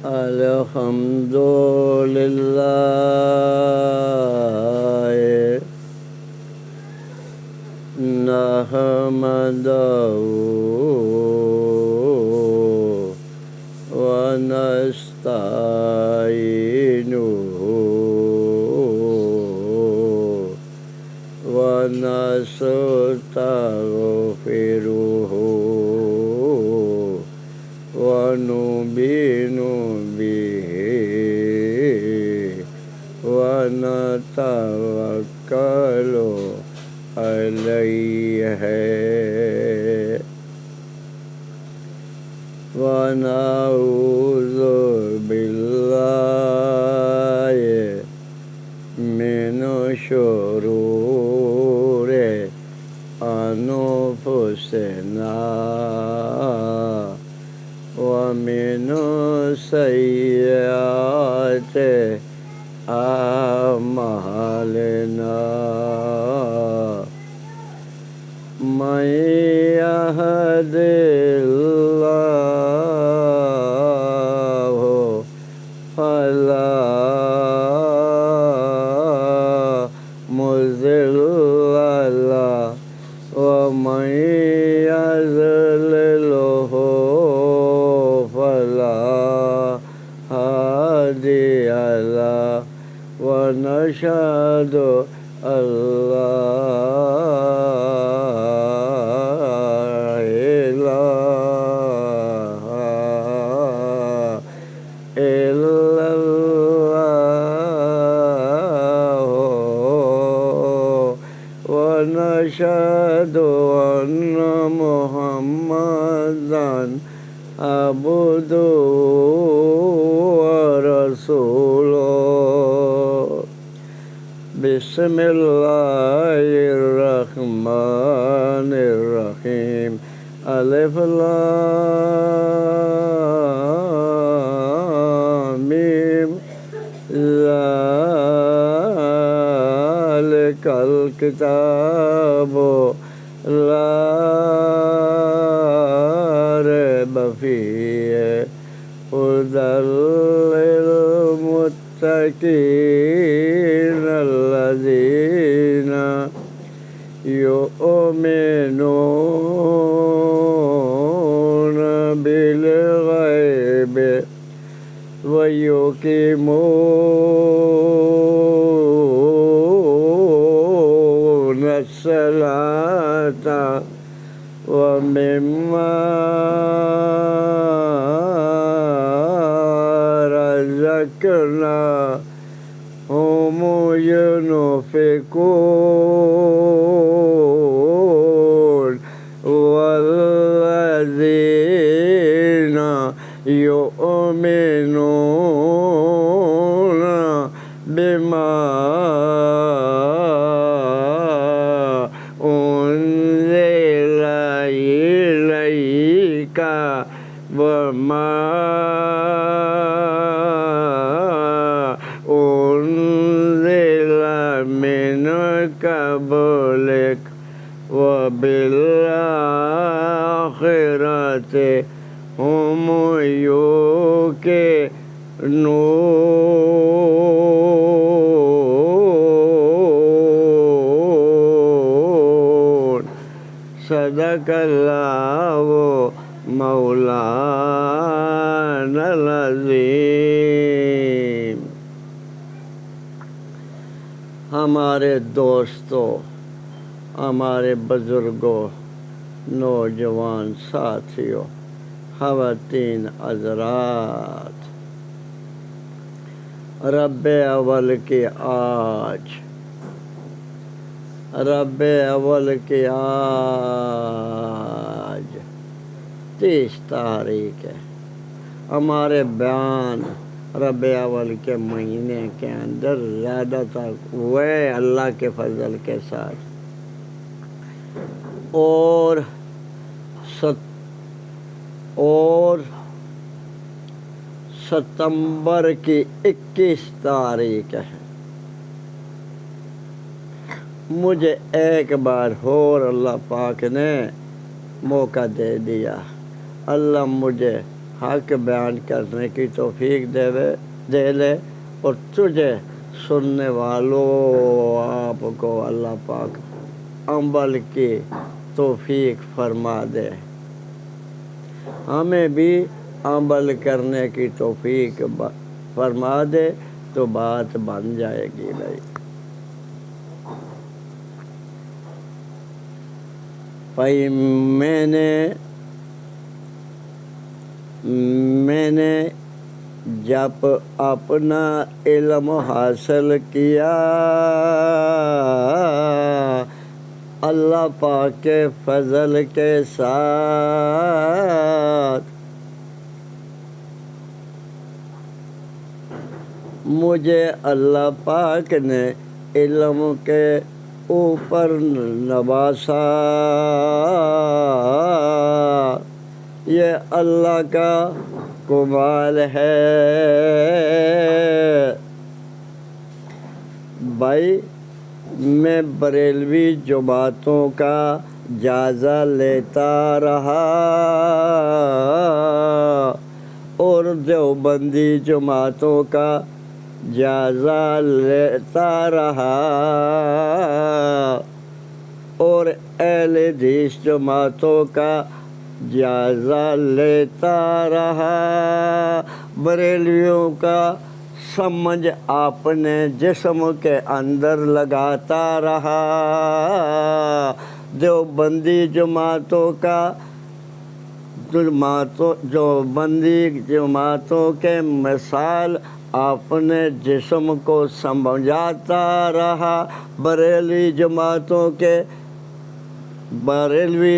الحمد لله نحمده ونستعينه ونستغفره ونؤمن به ونتوكل عليه ونعوذ بالله من شرور أنفسنا ومن سيئات أعمالنا من يهد الله فلا مضل له ومن يضلله فلا هادي له ونشهد أن لا إله إلا الله ونشهد أن محمدًا عبده ورسوله بسم الله الرحمن الرحيم ألف لام ميم ذلك الكتاب لا ريب فيه هدى للمتقين الذين يؤمنون بالغيب ويقيمون الصلاة ومما رزقناهم ينفقون والذين يؤمنون بما أنزل إليك وما أنزل من قبلك وبالآخرة هم يوقنون صدق الله مولانا العظیم۔ ہمارے دوستوں، ہمارے بزرگوں، نوجوان ساتھیوں، خواتین حضرات، رب اول کی آج 30 تاریخ ہے۔ ہمارے بیان ربیع اول کے مہینے کے اندر زیادہ تر ہوئے اللہ کے فضل کے ساتھ، اور ستمبر کی 21 تاریخ ہے۔ مجھے ایک بار اور اللہ پاک نے موقع دے دیا۔ اللہ مجھے حق بیان کرنے کی توفیق دے لے، اور تجھے سننے والوں آپ کو اللہ پاک عمل کی توفیق فرما دے، ہمیں بھی عمل کرنے کی توفیق فرما دے تو بات بن جائے گی بھائی۔ بھائی میں نے جب اپنا علم حاصل کیا اللہ پاک کے فضل کے ساتھ، مجھے اللہ پاک نے علم کے اوپر نوازا، یہ اللہ کا کمال ہے۔ بھائی میں بریلوی جماعتوں کا جائزہ لیتا رہا اور دیوبندی جماعتوں کا جائزہ لیتا رہا اور اہل حدیث جماعتوں کا جائزہ لیتا رہا۔ بریلویوں کا سمجھ اپنے جسم کے اندر لگاتا رہا، دیوبندی جماعتوں کے مثال اپنے جسم کو سمجھاتا رہا، بریلوی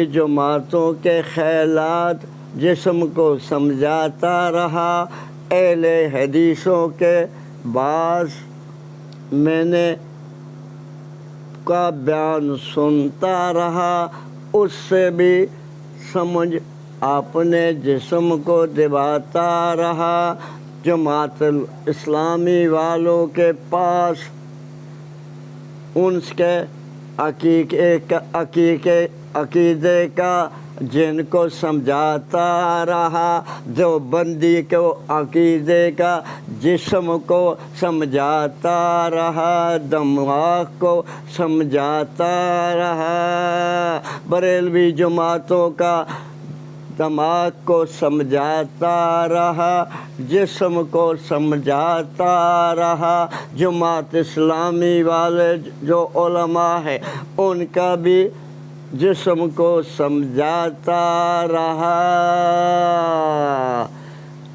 جماعتوں کے خیالات جسم کو سمجھاتا رہا، اہل حدیثوں کے بعض میں نے کا بیان سنتا رہا، اس سے بھی سمجھ اپنے جسم کو دباتا رہا۔ جماعت اسلامی والوں کے پاس ان کے عقیدے کا جن کو سمجھاتا رہا، دیوبندی کو عقیدے کا جسم کو سمجھاتا رہا، دماغ کو سمجھاتا رہا، بریلوی جماعتوں کا دماغ کو سمجھاتا رہا، جسم کو سمجھاتا رہا۔ جماعت اسلامی والے جو علماء ہیں ان کا بھی جسم کو سمجھاتا رہا۔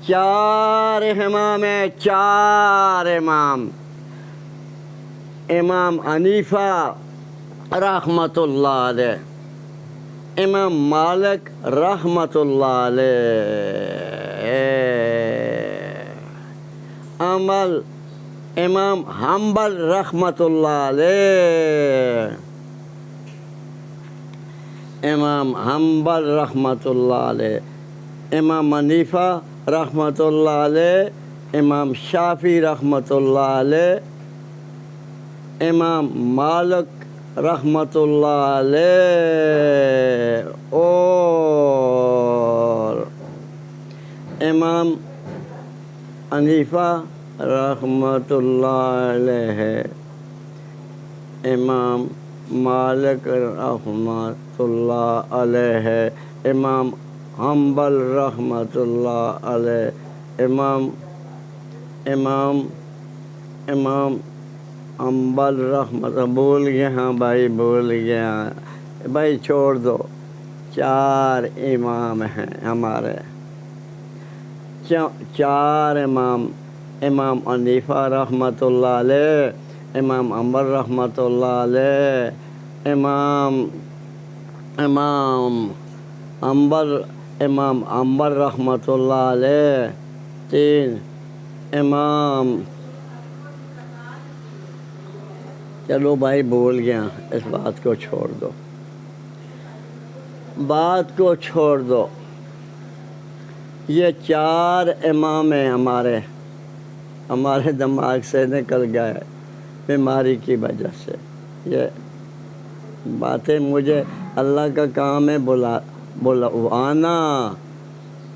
چار امام ہیں، چار امام: امام حنیفہ رحمۃ اللہ علیہ، امام مالک رحمۃ اللہ علیہ، امام حنبل رحمۃ اللہ علیہ، امام حنبل رحمۃ اللہ علیہ، امام حنیفہ رحمۃ اللہ علیہ، امام شافعی رحمۃ اللہ علیہ، امام مالک رحمۃ اللہ علیہ، اور امام حنیفہ رحمۃ اللہ علیہ، امام مالک رحمۃ اللہ علیہ، امام حنبل رحمۃ اللہ علیہ، امام حنبل رحمۃ، بھول گیا، ہاں بھائی بھول گیا بھائی، چھوڑ دو، چار امام ہیں ہمارے، چار امام: امام حنیفہ رحمۃ اللہ علیہ، امام حنبل رحمۃ اللہ علیہ، امام حنبل رحمۃ اللہ علیہ، تین امام، چلو بھائی بھول گیا، اس بات کو چھوڑ دو، بات کو چھوڑ دو، یہ چار امام ہیں ہمارے دماغ سے نکل گئے بیماری کی وجہ سے۔ یہ باتیں مجھے اللہ کا کام ہے بلوانا،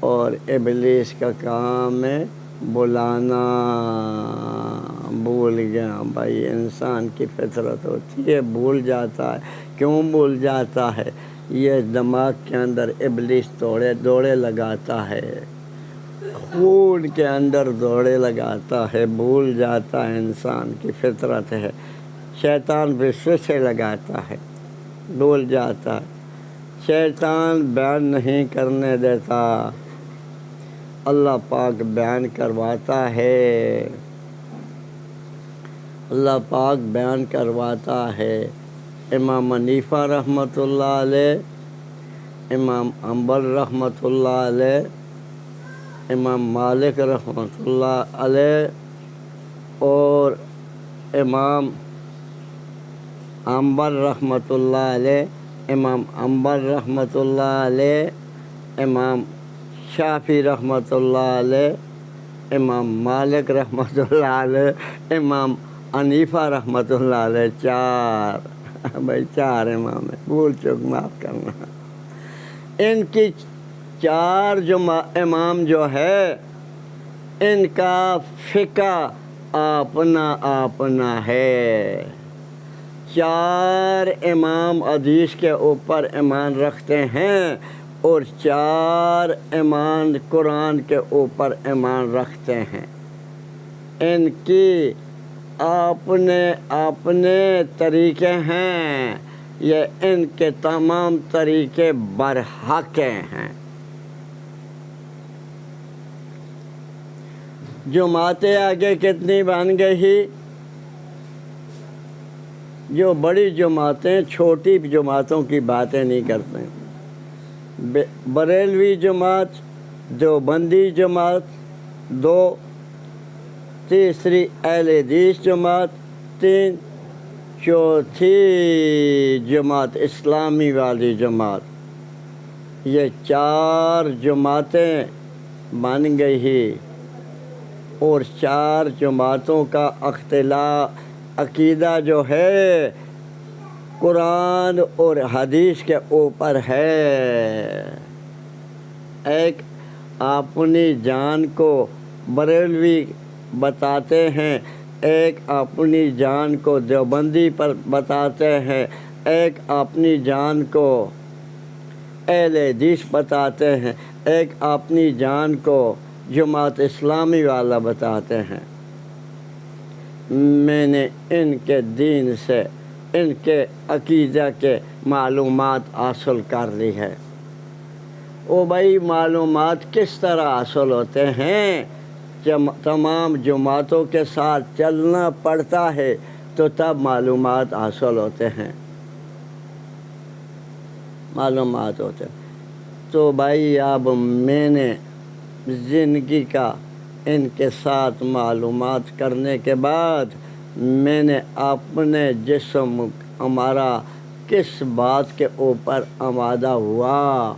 اور ابلیس کا کام ہے بلانا. بھول گیا بھائی، انسان کی فطرت ہوتی ہے، بھول جاتا ہے. کیوں بھول جاتا ہے؟ یہ دماغ کے اندر ابلیس دوڑے لگاتا ہے، خون کے اندر دوڑے لگاتا ہے، بھول جاتا ہے. انسان کی فطرت ہے. شیطان وسوسے لگاتا ہے، بھول جاتا ہے. شیطان بیان نہیں کرنے دیتا، اللہ پاک بیان کرواتا ہے. اللہ پاک بیان کرواتا ہے. امام حنیفہ رحمۃ اللہ علیہ، امام حنبل رحمۃ اللہ علیہ، امام مالک رحمۃ اللہ علیہ اور امام حنبل رحمۃ اللہ علیہ، امام حنبل رحمۃ اللہ علیہ، امام شافعی رحمۃ اللہ علیہ، امام مالک رحمۃ اللہ علیہ، امام حنیفہ رحمۃ اللہ علیہ. چار بھائی، چار امام ہیں، بھول چوک معاف کرنا. ان کی چار امام جو ہے، ان کا فقہ اپنا اپنا ہے. چار امام حدیث کے اوپر ایمان رکھتے ہیں اور چار ایمان قرآن کے اوپر ایمان رکھتے ہیں. ان کی اپنے اپنے طریقے ہیں، یہ ان کے تمام طریقے برحق ہیں. جماعتیں آگے کتنی بن گئی؟ جو بڑی جماعتیں چھوٹی جماعتوں کی باتیں نہیں کرتے. بریلوی جماعت، دیوبندی جماعت 2، تیسری اہل حدیث جماعت 3، چوتھی جماعت اسلامی والی جماعت. یہ چار جماعتیں بن گئی اور چار جماعتوں کا عقیدہ جو ہے قرآن اور حدیث کے اوپر ہے. ایک اپنی جان کو بریلوی بتاتے ہیں، ایک اپنی جان کو دیوبندی پر بتاتے ہیں، ایک اپنی جان کو اہل حدیث بتاتے ہیں، ایک اپنی جان کو جماعت اسلامی والا بتاتے ہیں. میں نے ان کے دین سے، ان کے عقیدہ کے معلومات حاصل کر لی ہے. او بھائی، معلومات کس طرح حاصل ہوتے ہیں؟ تمام جماعتوں کے ساتھ چلنا پڑتا ہے تو تب معلومات حاصل ہوتے ہیں. معلومات ہوتے ہیں. تو بھائی اب میں نے زندگی کا ان کے ساتھ معلومات کرنے کے بعد میں نے اپنے جسم ہمارا کس بات کے اوپر آمادہ ہوا.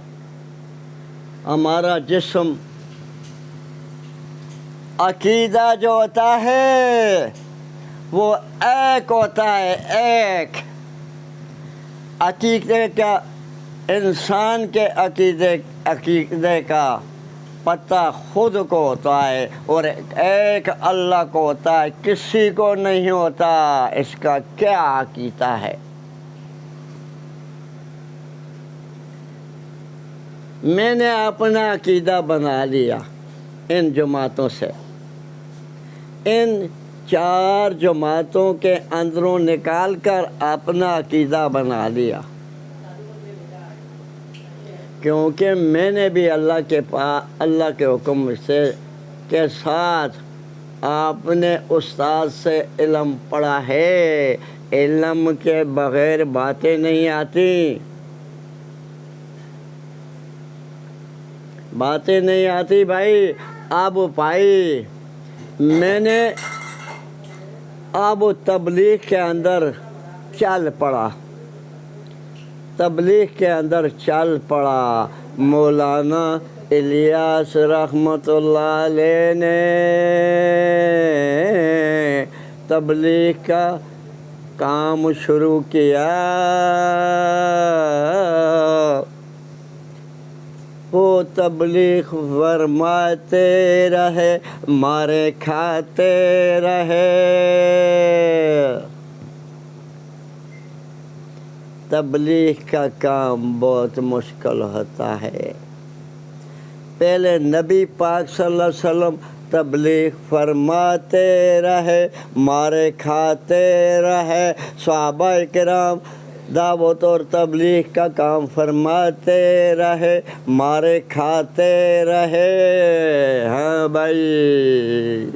ہمارا جسم عقیدہ جو ہوتا ہے وہ ایک ہوتا ہے، ایک عقیدے کا. انسان کے عقیدے کا پتہ خود کو ہوتا ہے اور ایک اللہ کو ہوتا ہے، کسی کو نہیں ہوتا اس کا کیا عقیدہ ہے. میں نے اپنا عقیدہ بنا لیا ان جماعتوں سے، ان چار جماعتوں کے اندروں نکال کر اپنا عقیدہ بنا لیا. کیونکہ میں نے بھی اللہ کے حکم کے ساتھ اپنے استاد سے علم پڑھا ہے. علم کے بغیر باتیں نہیں آتی، باتیں نہیں آتی بھائی. اب بھائی میں نے اب تبلیغ کے اندر چل پڑا، تبلیغ کے اندر چل پڑا. مولانا الیاس رحمۃ اللہ علیہ نے تبلیغ کا کام شروع کیا. وہ تبلیغ فرماتے رہے مارے کھاتے رہے۔ تبلیغ کا کام بہت مشکل ہوتا ہے۔ پہلے نبی پاک صلی اللہ علیہ وسلم تبلیغ فرماتے رہے مارے کھاتے رہے، صحابہ کرام دعوت اور تبلیغ کا کام فرماتے رہے مارے کھاتے رہے۔ ہاں بھائی،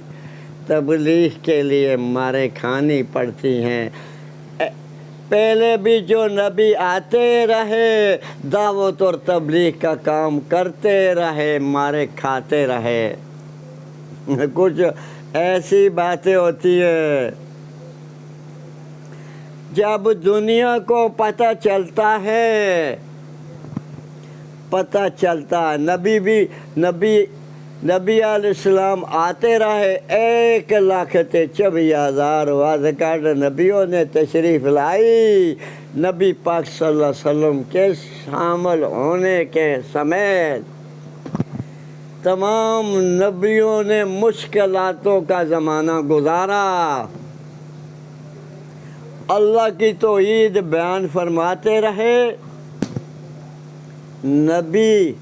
تبلیغ کے لیے مارے کھانی پڑتی ہیں۔ پہلے بھی جو نبی آتے رہے دعوت اور تبلیغ کا کام کرتے رہے مارے کھاتے رہے۔ کچھ ایسی باتیں ہوتی ہے جب دنیا کو پتہ چلتا ہے نبی علیہ السلام آتے رہے 1,24,000 وادکار نبیوں نے تشریف لائی۔ نبی پاک صلی اللہ علیہ وسلم کے شامل ہونے کے سمیت تمام نبیوں نے مشکلاتوں کا زمانہ گزارا۔ اللہ کی توحید بیان فرماتے رہے، نبی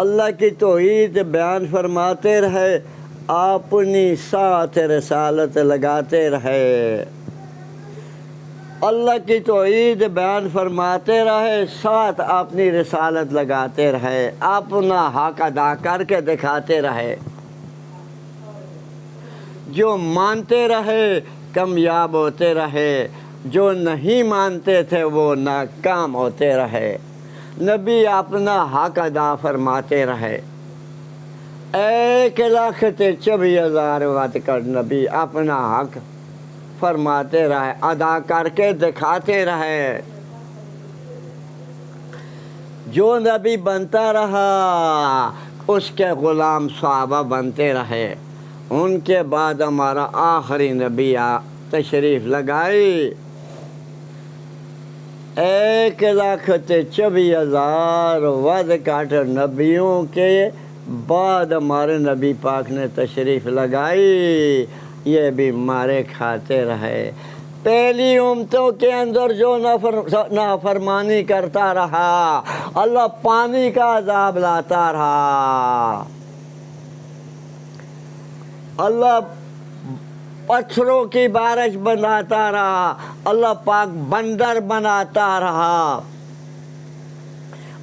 اللہ کی توحید بیان فرماتے رہے، اپنی ساتھ رسالت لگاتے رہے۔ اللہ کی توحید بیان فرماتے رہے، ساتھ اپنی رسالت لگاتے رہے، اپنا حق ادا کر کے دکھاتے رہے۔ جو مانتے رہے کامیاب ہوتے رہے، جو نہیں مانتے تھے وہ ناکام ہوتے رہے۔ نبی اپنا حق ادا فرماتے رہے۔ 1,24,000 وقت کر نبی اپنا حق فرماتے رہے، ادا کر کے دکھاتے رہے۔ جو نبی بنتا رہا اس کے غلام صحابہ بنتے رہے۔ ان کے بعد ہمارا آخری نبی تشریف لگائی۔ 1,24,000 ود کاٹ نبیوں کے بعد ہمارے نبی پاک نے تشریف لگائی۔ یہ بھی مارے کھاتے رہے۔ پہلی امتوں کے اندر جو نافرمانی کرتا رہا اللہ پانی کا عذاب لاتا رہا، اللہ پتھروں کی بارش بناتا رہا، اللہ پاک بندر بناتا رہا،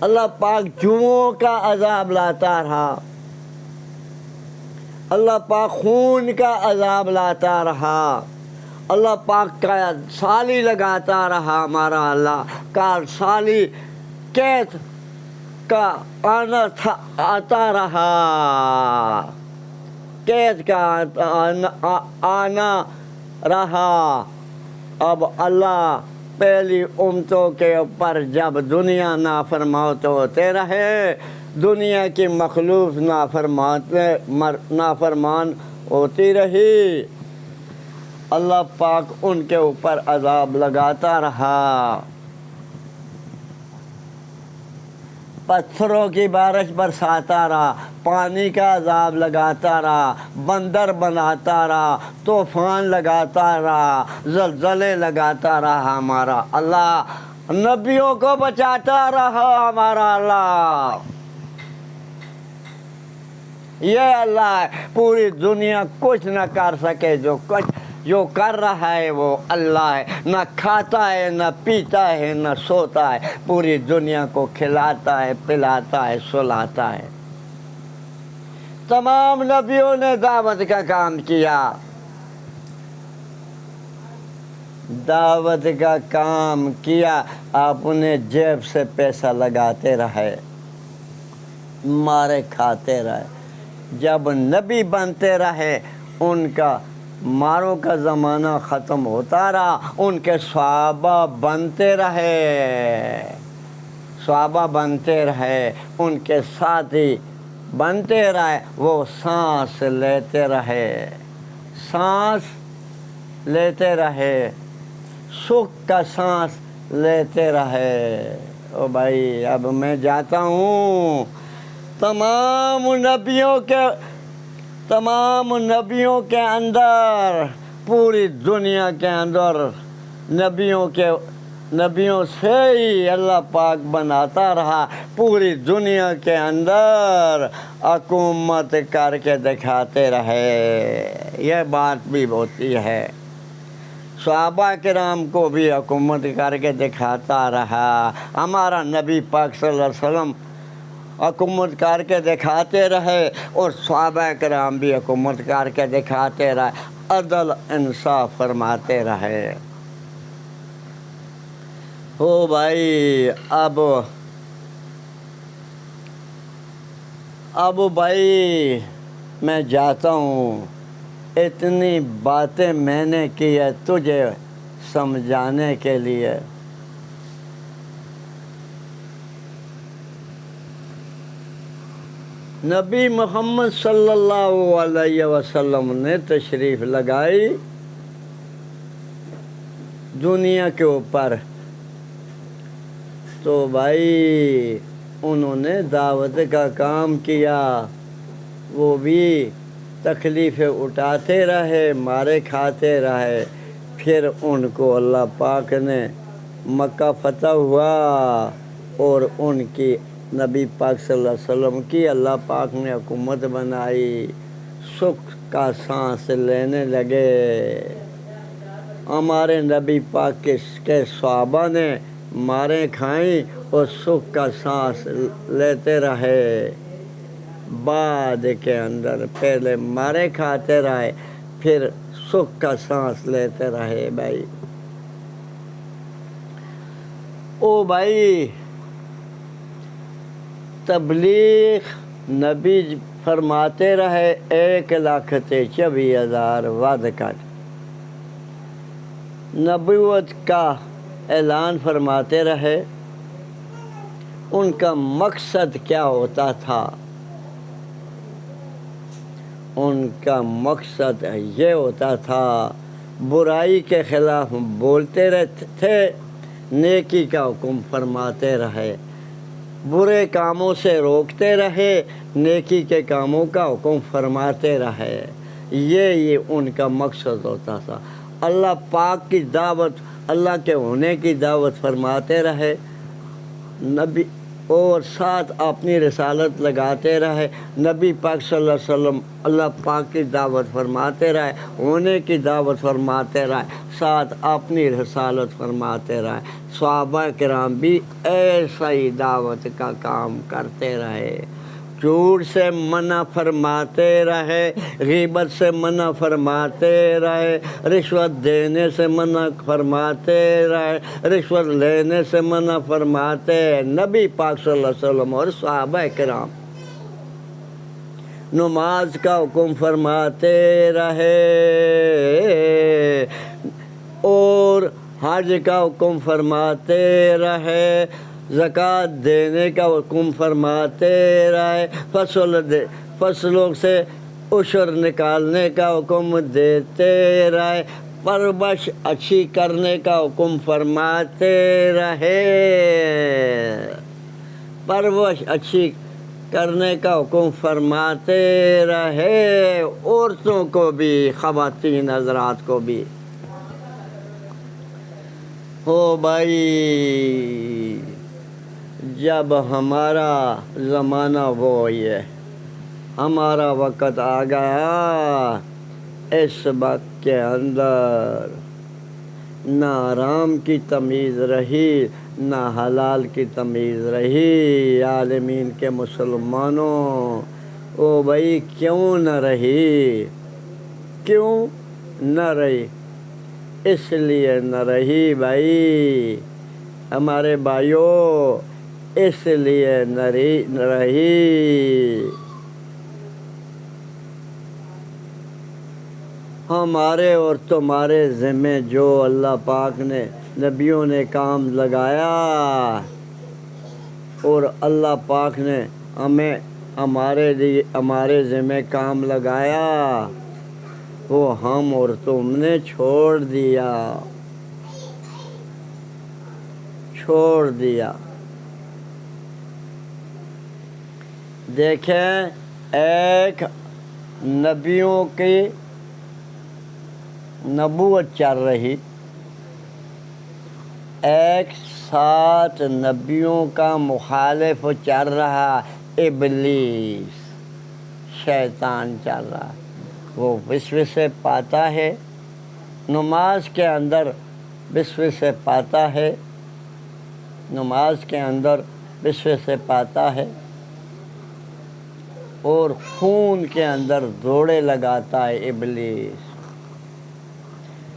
اللہ پاک جوؤں کا عذاب لاتا رہا، اللہ پاک خون کا عذاب لاتا رہا، اللہ پاک کا سالی لگاتا رہا۔ ہمارا اللہ کار سالی قید کا آتا رہا، قید کا آنا رہا۔ اب اللہ پہلی امتوں کے اوپر جب دنیا نافرمان ہوتے رہے، دنیا کی مخلوق نافرمان ہوتی رہی، اللہ پاک ان کے اوپر عذاب لگاتا رہا، پتھروں کی بارش برساتا رہا، پانی کا عذاب لگاتا رہا، بندر بناتا رہا، طوفان لگاتا رہا، زلزلے لگاتا رہا۔ ہمارا اللہ نبیوں کو بچاتا رہا۔ ہمارا اللہ یہ اللہ ہے، پوری دنیا کچھ نہ کر سکے، جو کر رہا ہے وہ اللہ ہے، نہ کھاتا ہے نہ پیتا ہے نہ سوتا ہے، پوری دنیا کو کھلاتا ہے پلاتا ہے سلاتا ہے۔ تمام نبیوں نے دعوت کا کام کیا، دعوت کا کام کیا، اپنے جیب سے پیسہ لگاتے رہے، مارے کھاتے رہے۔ جب نبی بنتے رہے ان کا ماروں کا زمانہ ختم ہوتا رہا، ان کے صحابہ بنتے رہے، صحابہ بنتے رہے، ان کے ساتھی بنتے رہے، وہ سانس لیتے رہے، سانس لیتے رہے، سکھ کا سانس لیتے رہے۔ او بھائی اب میں جاتا ہوں، تمام نبیوں کے اندر، پوری دنیا کے اندر نبیوں سے ہی اللہ پاک بناتا رہا، پوری دنیا کے اندر حکومت کر کے دکھاتے رہے۔ یہ بات بھی ہوتی ہے، صحابہ کرام کو بھی حکومت کر کے دکھاتا رہا۔ ہمارا نبی پاک صلی اللہ علیہ وسلم حکومت کر کے دکھاتے رہے، اور صحابہ کرام بھی حکومت کر کے دکھاتے رہے، عدل انصاف فرماتے رہے۔ او بھائی، اب بھائی میں جاتا ہوں، اتنی باتیں میں نے کی ہے تجھے سمجھانے کے لیے۔ نبی محمد صلی اللہ علیہ وسلم نے تشریف لگائی دنیا کے اوپر، تو بھائی انہوں نے دعوت کا کام کیا، وہ بھی تکلیفیں اٹھاتے رہے، مارے کھاتے رہے، پھر ان کو اللہ پاک نے مکہ فتح ہوا، اور ان کی نبی پاک صلی اللہ علیہ وسلم کی اللہ پاک نے حکومت بنائی، سکھ کا سانس لینے لگے۔ ہمارے نبی پاک کے صحابہ نے ماریں کھائیں اور سکھ کا سانس لیتے رہے۔ بعد کے اندر پہلے مارے کھاتے رہے، پھر سکھ کا سانس لیتے رہے۔ بھائی او بھائی، تبلیغ نبی فرماتے رہے 1,24,000 ود کر، نبوت کا اعلان فرماتے رہے۔ ان کا مقصد کیا ہوتا تھا؟ ان کا مقصد یہ ہوتا تھا، برائی کے خلاف بولتے رہتے تھے، نیکی کا حکم فرماتے رہے، برے کاموں سے روکتے رہے، نیکی کے کاموں کا حکم فرماتے رہے۔ یہ ان کا مقصد ہوتا تھا۔ اللہ پاک کی دعوت، اللہ کے ہونے کی دعوت فرماتے رہے، نبی اور ساتھ اپنی رسالت لگاتے رہے۔ نبی پاک صلی اللہ علیہ وسلم اللہ پاک کی دعوت فرماتے رہے، ہونے کی دعوت فرماتے رہے، ساتھ اپنی رسالت فرماتے رہے۔ صحابہ کرام بھی ایسا ہی دعوت کا کام کرتے رہے، جھوٹ سے منع فرماتے رہے، غیبت سے منع فرماتے رہے، رشوت دینے سے منع فرماتے رہے، رشوت لینے سے منع فرماتے نبی پاک صلی اللہ علیہ وسلم اور صحابہ کرام۔ نماز کا حکم فرماتے رہے، اور حج کا حکم فرماتے رہے، زکوٰۃ دینے کا حکم فرماتے رہے، فصلوں سے عشر نکالنے کا حکم دیتے رہے، پرورش اچھی کرنے کا حکم فرماتے رہے، پرورش اچھی کرنے کا حکم فرماتے رہے، عورتوں کو بھی، خواتین حضرات کو بھی۔ ہو بھائی، جب ہمارا زمانہ وہ ہے، ہمارا وقت آ گیا، اس وقت کے اندر نہ حرام کی تمیز رہی، نہ حلال کی تمیز رہی۔ عالمین کے مسلمانوں، او بھائی کیوں نہ رہی؟ کیوں نہ رہی؟ اس لیے نہ رہی بھائی ہمارے بھائیوں، اس لیے نہ رہی، ہمارے اور تمہارے ذمہ جو اللہ پاک نے نبیوں نے کام لگایا، اور اللہ پاک نے ہمیں ہمارے ذمہ کام لگایا، وہ ہم اور تم نے چھوڑ دیا۔ دیکھیں ایک نبیوں کی نبوت چل رہی، ایک 7 نبیوں کا مخالف چل رہا، ابلیس شیطان چل رہا، وہ وسوسے پاتا ہے، نماز کے اندر وسوسے پاتا ہے، نماز کے اندر وسوسے پاتا ہے، اور خون کے اندر دوڑے لگاتا ہے ابلیس۔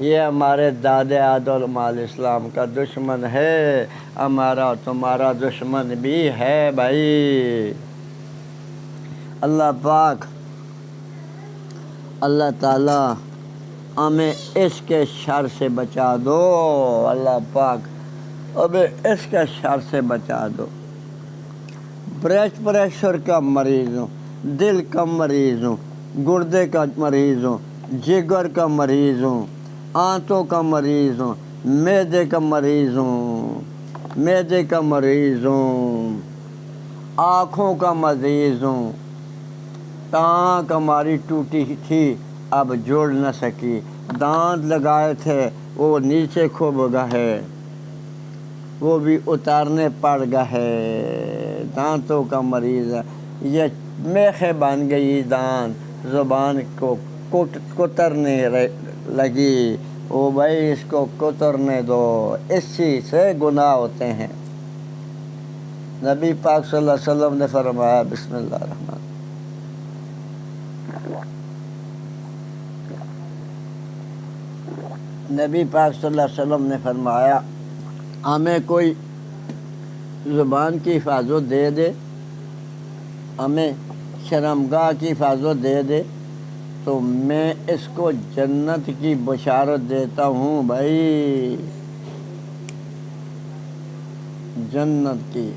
یہ ہمارے دادے آدم علیہ السلام کا دشمن ہے، ہمارا تمہارا دشمن بھی ہے بھائی۔ اللہ پاک، اللہ تعالیٰ ہمیں اس کے شر سے بچا دو، اللہ پاک ہمیں اس کے شر سے بچا دو۔ پریشر کا مریض ہوں، دل کا مریض ہوں، گردے کا مریض ہوں، جگر کا مریض ہوں، آنتوں کا مریض ہوں، معدے کا مریض ہوں، معدے کا مریض ہوں، آنکھوں کا مریض ہوں، ٹانک ہماری ٹوٹی تھی اب جوڑ نہ سکی، دانت لگائے تھے وہ نیچے کھب گئے، وہ بھی اتارنے پڑ گئے، دانتوں کا مریض ہے، یہ میخیں بن گئی دانت، زبان کو کترنے لگی، او بھائی اس کو کترنے دو، اس چیز سے گناہ ہوتے ہیں۔ نبی پاک صلی اللہ علیہ وسلم نے فرمایا، بسم اللہ الرحمن، نبی پاک صلی اللہ علیہ وسلم نے فرمایا ہمیں کوئی زبان کی حفاظت دے دے، ہمیں شرمگاہ کی حفاظت دے دے تو میں اس کو جنت کی بشارت دیتا ہوں بھائی، جنت کی۔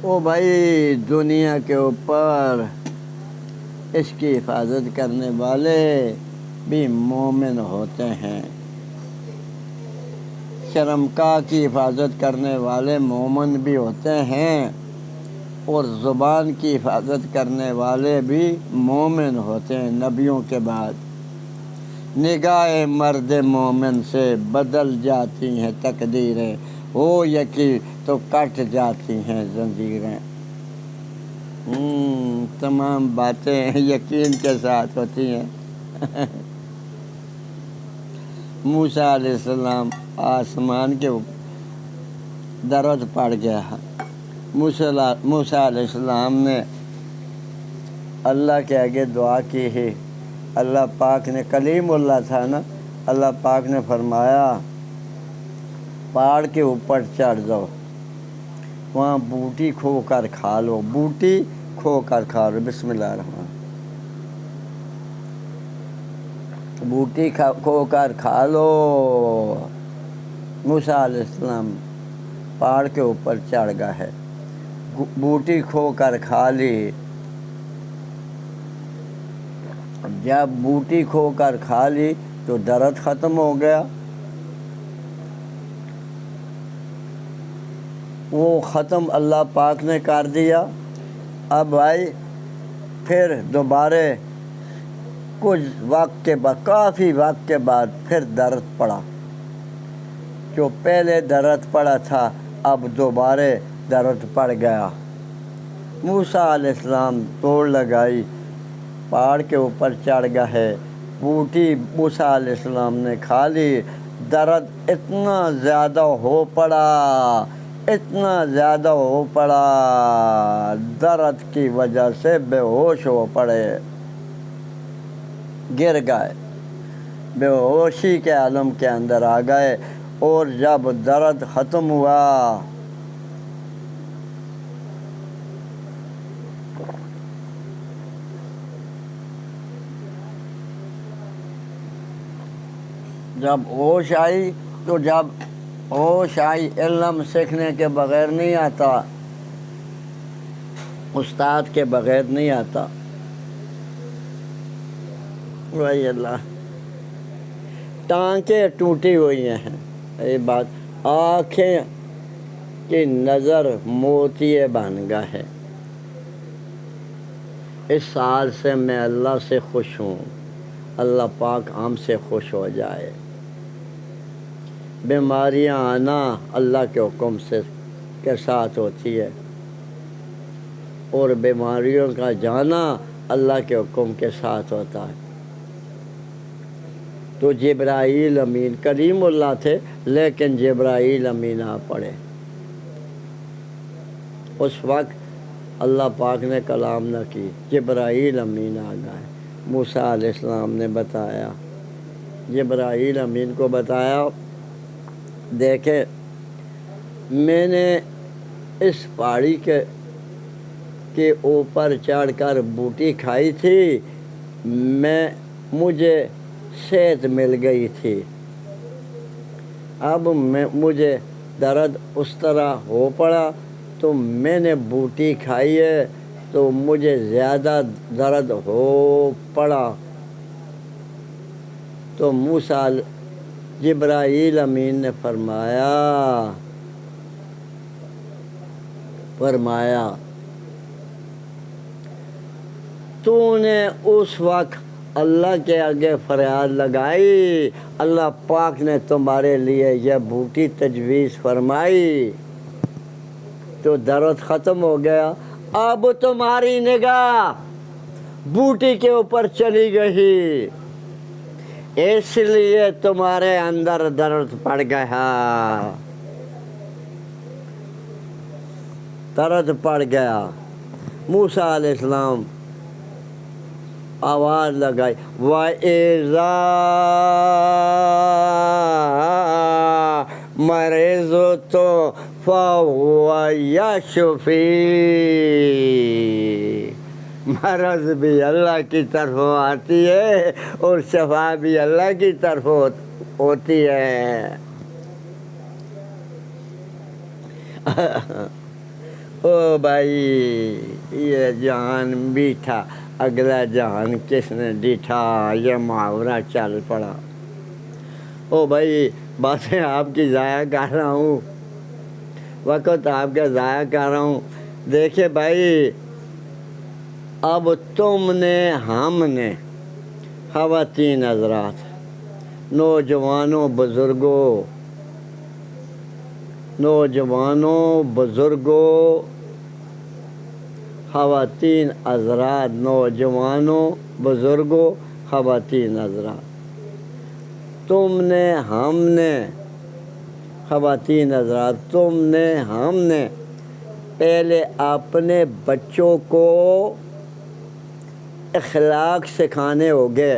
او بھائی دنیا کے اوپر اس کی حفاظت کرنے والے بھی مومن ہوتے ہیں، شرمگاہ کی حفاظت کرنے والے مومن بھی ہوتے ہیں، اور زبان کی حفاظت کرنے والے بھی مومن ہوتے ہیں نبیوں کے بعد۔ نگاہ مرد مومن سے بدل جاتی ہیں تقدیریں، ہو یقین تو کٹ جاتی ہیں زنجیریں۔ تمام باتیں یقین کے ساتھ ہوتی ہیں۔ موسیٰ علیہ السلام آسمان کے درد پڑ گیا، موسیٰ علیہ السلام نے اللہ کے آگے دعا کی ہے، اللہ پاک نے، کلیم اللہ تھا نا، اللہ پاک نے فرمایا پہاڑ کے اوپر چڑھ جاؤ، وہاں بوٹی کھو کر کھا لو، بوٹی کھو کر کھا لو، بسم اللہ الرحمن، بوٹی کھو کر کھا لو۔ موسیٰ علیہ السلام پہاڑ کے اوپر چڑھ گئے، بوٹی کھو کر کھا لی، جب بوٹی کھو کر کھا لی تو درد ختم ہو گیا، وہ ختم اللہ پاک نے کر دیا۔ اب بھائی پھر دوبارہ کچھ وقت کے بعد، کافی وقت کے بعد پھر درد پڑا، جو پہلے درد پڑا تھا اب دوبارہ درد پڑ گیا۔ موسیٰ علیہ السلام دوڑ لگائی، پہاڑ کے اوپر چڑھ گئے، بوٹی موسیٰ علیہ السلام نے کھا لی، درد اتنا زیادہ ہو پڑا، اتنا زیادہ ہو پڑا، درد کی وجہ سے بے ہوش ہو پڑے، گر گئے، بے ہوشی کے عالم کے اندر آ گئے، اور جب درد ختم ہوا جب ہوش آئی تو جب ہوش آئی، علم سیکھنے کے بغیر نہیں آتا، استاد کے بغیر نہیں آتا، وہی اللہ۔ ٹانکیں ٹوٹی ہوئی ہیں، یہ بات، آنکھیں کہ نظر موتی بن گیا ہے۔ اس سال سے میں اللہ سے خوش ہوں، اللہ پاک ہم سے خوش ہو جائے۔ بیماریاں آنا اللہ کے حکم سے کے ساتھ ہوتی ہے، اور بیماریوں کا جانا اللہ کے حکم کے ساتھ ہوتا ہے۔ تو جبرائیل امین کریم اللہ تھے، لیکن جبرائیل امین آ پڑے۔ اس وقت اللہ پاک نے کلام نہ کی، جبرائیل امین آ گئے۔ موسیٰ علیہ السلام نے بتایا، جبرائیل امین کو بتایا، دیکھیں میں نے اس پہاڑی کے اوپر چڑھ کر بوٹی کھائی تھی، مجھے صحت مل گئی تھی، اب مجھے درد اس طرح ہو پڑا تو میں نے بوٹی کھائی ہے تو مجھے زیادہ درد ہو پڑا۔ تو موسیٰ جبرائیل امین نے فرمایا تو نے اس وقت اللہ کے آگے فریاد لگائی، اللہ پاک نے تمہارے لیے یہ بوٹی تجویز فرمائی تو درد ختم ہو گیا۔ اب تمہاری نگاہ بوٹی کے اوپر چلی گئی، اس لیے تمہارے اندر درد پڑ گیا، درد پڑ گیا۔ موسیٰ علیہ السلام آواز لگائی، وَإِذَا مَرِضْتُ فَهُوَ يَشْفِي۔ مرض بھی اللہ کی طرف آتی ہے اور شفا بھی اللہ کی طرف ہوتی ہے۔ او بھائی یہ جہان بیٹھا، اگلا جہان کس نے ڈیٹھا، یہ محاورہ چل پڑا۔ او بھائی باتیں آپ کی ضائع کر رہا ہوں، وقت آپ کا ضائع کر رہا ہوں۔ دیکھیں بھائی اب تم نے، ہم نے، خواتین حضرات، نوجوانوں بزرگوں، خواتین حضرات، نوجوانوں بزرگوں، خواتین حضرات، تم نے، ہم نے، خواتین حضرات، تم نے، ہم نے پہلے اپنے بچوں کو اخلاق سکھانے ہوگے،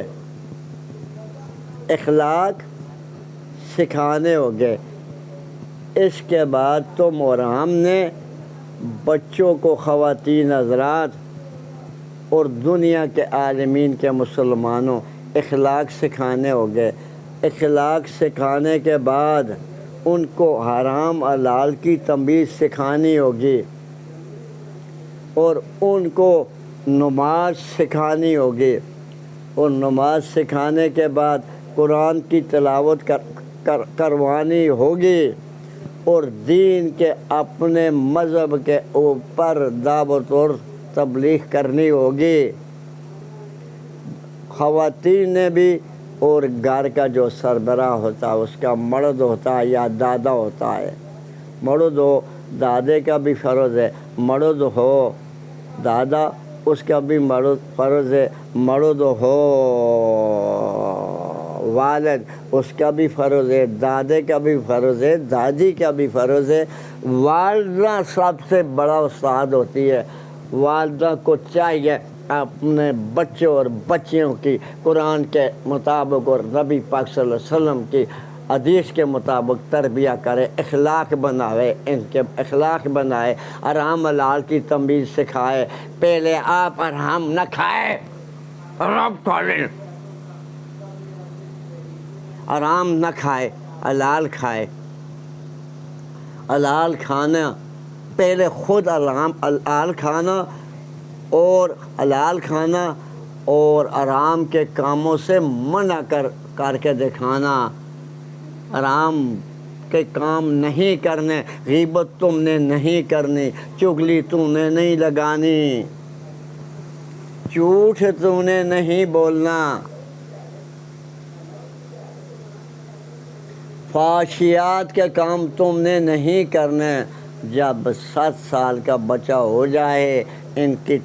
اخلاق سکھانے ہوگے۔ اس کے بعد تم اور ہم نے بچوں کو، خواتین حضرات اور دنیا کے عالمین کے مسلمانوں، اخلاق سکھانے ہوگے۔ اخلاق سکھانے کے بعد ان کو حرام حلال کی تمیز سکھانی ہوگی، اور ان کو نماز سکھانی ہوگی، اور نماز سکھانے کے بعد قرآن کی تلاوت کروانی ہوگی، اور دین کے اپنے مذہب کے اوپر دعوت اور تبلیغ کرنی ہوگی۔ خواتین نے بھی، اور گھر کا جو سربراہ ہوتا ہے اس کا مرد ہوتا ہے یا دادا ہوتا ہے، مرد ہو دادے کا بھی فرض ہے، مرد ہو دادا اس کا بھی فرض ہے، مرد ہو والد اس کا بھی فرض ہے، دادے کا بھی فرض ہے، دادی کا بھی فرض ہے۔ والدہ سب سے بڑا استاد ہوتی ہے۔ والدہ کو چاہیے اپنے بچوں اور بچیوں کی قرآن کے مطابق اور نبی پاک صلی اللہ علیہ وسلم کی حدیث کے مطابق تربیہ کرے، اخلاق بنائے، ان کے اخلاق بنائے، حرام حلال کی تمیز سکھائے۔ پہلے آپ حرام نہ کھائے، حرام کھا لیں، حرام نہ کھائے، حلال کھائے۔ حلال کھانا، پہلے خود حلال کھانا اور حلال کھانا اور حرام کے کاموں سے منع کر کے دکھانا۔ حرام کے کام نہیں کرنے، غیبت تم نے نہیں کرنی، چغلی تم نے نہیں لگانی، جھوٹ تم نے نہیں بولنا، فحشیات کے کام تم نے نہیں کرنے۔ جب 7 سال کا بچہ ہو جائے ان کی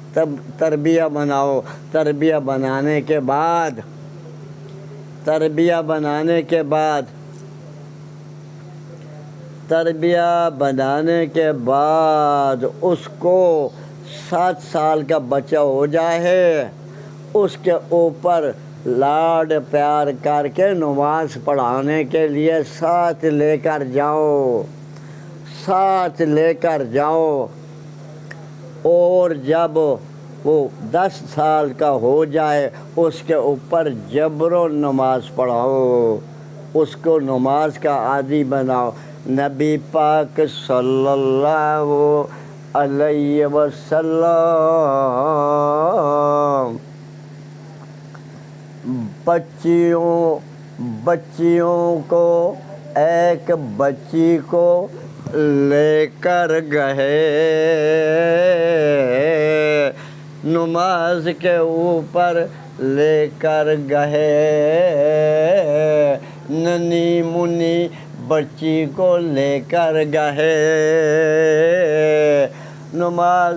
تربیہ بناؤ، تربیہ بنانے کے بعد اس کو 7 سال کا بچہ ہو جائے، اس کے اوپر لاڈ پیار کر کے نماز پڑھانے کے لیے ساتھ لے کر جاؤ، اور جب وہ 10 سال کا ہو جائے اس کے اوپر جبرو نماز پڑھاؤ، اس کو نماز کا عادی بناؤ۔ نبی پاک صلی اللہ علیہ وسلم بچیوں کو، ایک بچی کو لے کر گئے نماز کے اوپر، لے کر گئے ننھی منی بچی کو لے کر گئے، نماز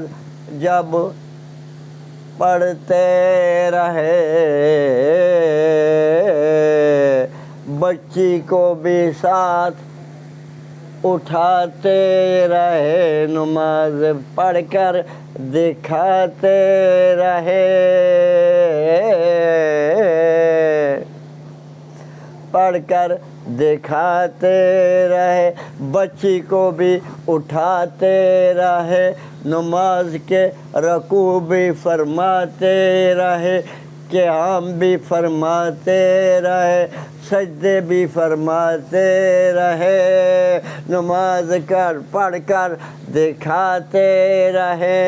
جب پڑھتے رہے بچی کو بھی ساتھ اٹھاتے رہے، نماز پڑھ کر دکھاتے رہے، بچی کو بھی اٹھاتے رہے، نماز کے رکوع بھی فرماتے رہے، قیام بھی فرماتے رہے، سجدے بھی فرماتے رہے، نماز پڑھ کر دکھاتے رہے۔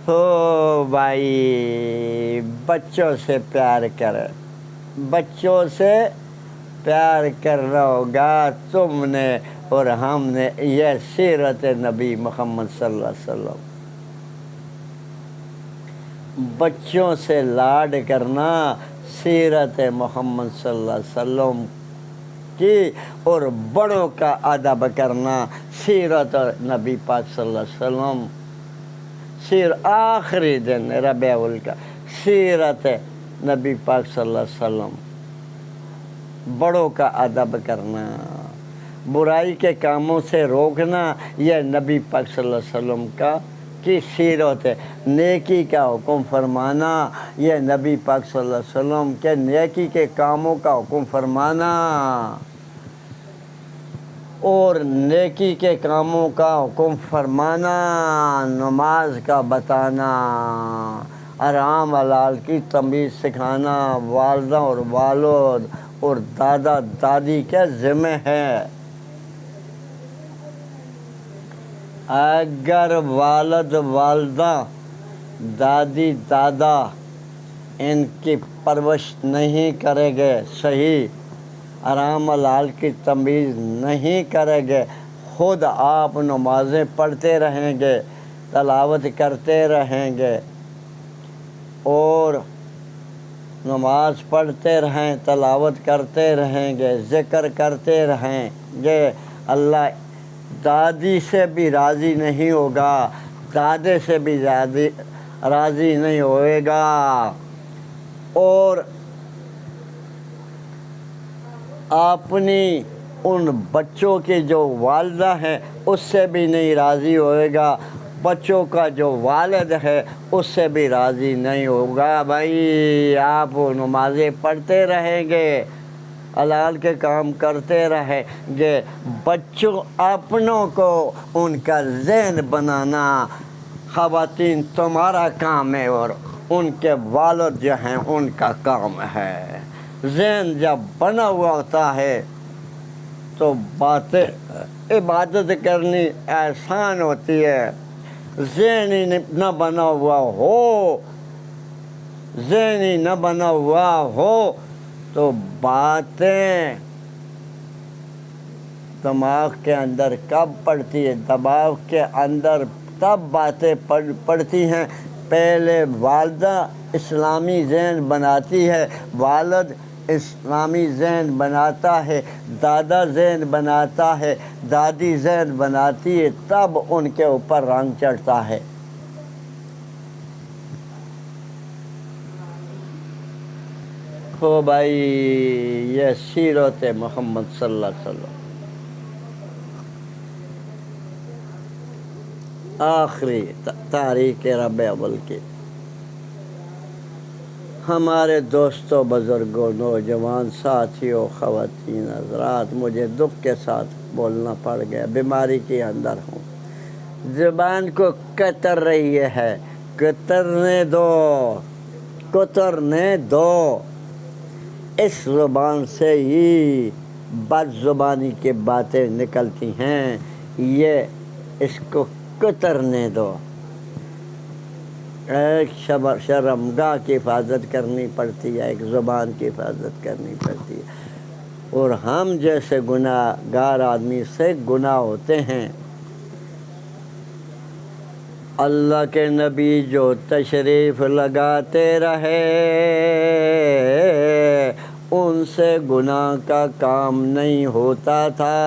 ہو بھائی، بچوں سے پیار کرنا ہوگا تم نے اور ہم نے، یہ سیرت نبی محمد صلی اللہ علیہ وسلم۔ بچوں سے لاڈ کرنا سیرت محمد صلی اللہ علیہ وسلم کی، اور بڑوں کا ادب کرنا سیرت نبی پاک صلی اللہ علیہ وسلم۔ آخری دن ربیع الاول کا سیرت نبی پاک صلی اللہ علیہ وسلم، بڑوں کا ادب کرنا، برائی کے کاموں سے روکنا، یہ نبی پاک صلی اللہ علیہ وسلم کی سیرت ہے۔ نیکی کا حکم فرمانا، یہ نبی پاک صلی اللہ علیہ وسلم کے نیکی کے کاموں کا حکم فرمانا، اور نیکی کے کاموں کا حکم فرمانا، نماز کا بتانا، حرام حلال کی تمیز سکھانا والدہ اور والد اور دادا دادی کے ذمہ ہے۔ اگر والد والدہ دادی دادا ان کی پرورش نہیں کرے گے، صحیح حرام حلال کی تمیز نہیں کرے گے، خود آپ نمازیں پڑھتے رہیں گے، تلاوت کرتے رہیں گے، اور نماز پڑھتے رہیں، تلاوت کرتے رہیں گے، ذکر کرتے رہیں گے، اللہ دادی سے بھی راضی نہیں ہوگا، دادے سے بھی راضی نہیں ہوئے گا، اور اپنی ان بچوں کی جو والدہ ہیں اس سے بھی نہیں راضی ہوئے گا، بچوں کا جو والد ہے اس سے بھی راضی نہیں ہوگا۔ بھائی آپ نمازیں پڑھتے رہیں گے، حلال کے کام کرتے رہیں گے، بچوں اپنوں کو ان کا ذہن بنانا خواتین تمہارا کام ہے، اور ان کے والد جو ہیں ان کا کام ہے۔ ذہن جب بنا ہوا ہوتا ہے تو عبادت کرنی آسان ہوتی ہے، ذہن ہی نہ بنا ہوا ہو تو باتیں دماغ کے اندر کب پڑتی ہے؟ دماغ کے اندر تب باتیں پڑتی ہیں پہلے والدہ اسلامی ذہن بناتی ہے، والد اسلامی ذہن بناتا ہے، دادا ذہن بناتا ہے، دادی ذہن بناتی ہے، تب ان کے اوپر رنگ چڑھتا ہے۔ ہو بھائی، یہ سیرت محمد صلی اللہ علیہ وسلم۔ آخری تاریخ ربیع الاول کی ہمارے دوستوں، بزرگوں، نوجوان ساتھیوں، خواتین حضرات، مجھے دکھ کے ساتھ بولنا پڑ گیا، بیماری کے اندر ہوں، زبان کو کتر رہی ہے، کترنے دو، اس زبان سے ہی بد زبانی کی باتیں نکلتی ہیں، یہ اس کو کترنے دو۔ ایک شرمگاہ کی حفاظت کرنی پڑتی ہے، ایک زبان کی حفاظت کرنی پڑتی ہے، اور ہم جیسے گناہ گار آدمی سے گناہ ہوتے ہیں۔ اللہ کے نبی جو تشریف لگاتے رہے، ان سے گناہ کا کام نہیں ہوتا تھا،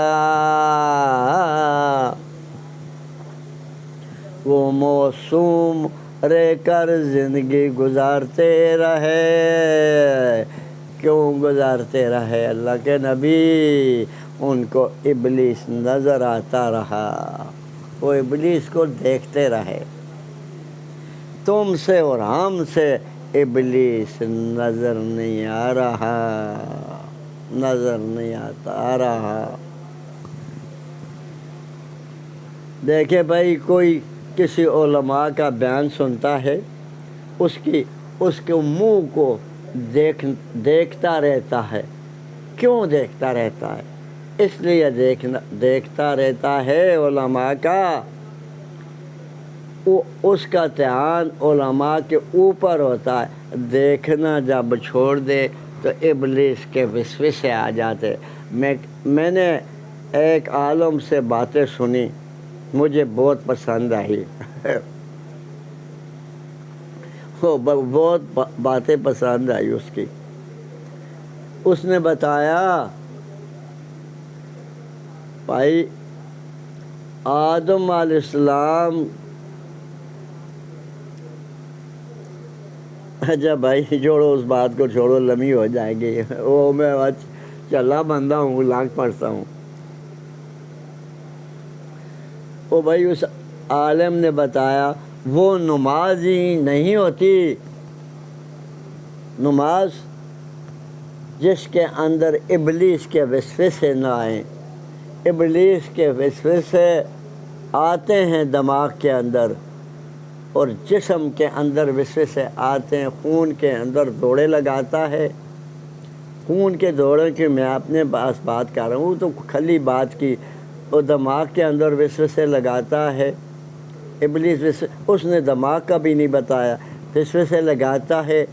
وہ معصوم رہ کر زندگی گزارتے رہے۔ کیوں گزارتے رہے اللہ کے نبی؟ ان کو ابلیس نظر آتا رہا، وہ ابلیس کو دیکھتے رہے۔ تم سے اور ہم سے ابلیس نظر نہیں آ رہا، نظر نہیں آتا رہا۔ دیکھیں بھائی، کوئی کسی علماء کا بیان سنتا ہے، اس کے منہ کو دیکھتا رہتا ہے۔ کیوں دیکھتا رہتا ہے؟ اس لیے دیکھتا رہتا ہے علماء کا، اس کا دھیان علماء کے اوپر ہوتا ہے۔ دیکھنا جب چھوڑ دے تو ابلیس کے وسوسے آ جاتے۔ میں نے ایک عالم سے باتیں سنی، مجھے بہت پسند آئی، بہت باتیں پسند آئی اس کی۔ اس نے بتایا، بھائی آدم علیہ السلام، اچھا بھائی چھوڑو اس بات کو، چھوڑو، لمبی ہو جائے گی، وہ میں چلا بندہ ہوں، لاکھ پڑھتا ہوں۔ وہ بھائی اس عالم نے بتایا، وہ نماز ہی نہیں ہوتی، نماز جس کے اندر ابلیس کے وسوسے نہ آئیں۔ ابلیس کے وسوسے آتے ہیں دماغ کے اندر، اور جسم کے اندر وسوسے آتے ہیں، خون کے اندر دوڑے لگاتا ہے۔ خون کے دوڑے کی میں اپنے پاس بات کر رہا ہوں، تو کھلی بات کی، وہ دماغ کے اندر وسوسے لگاتا ہے ابلیس۔ اس نے دماغ کا بھی نہیں بتایا، وسوسے لگاتا ہے،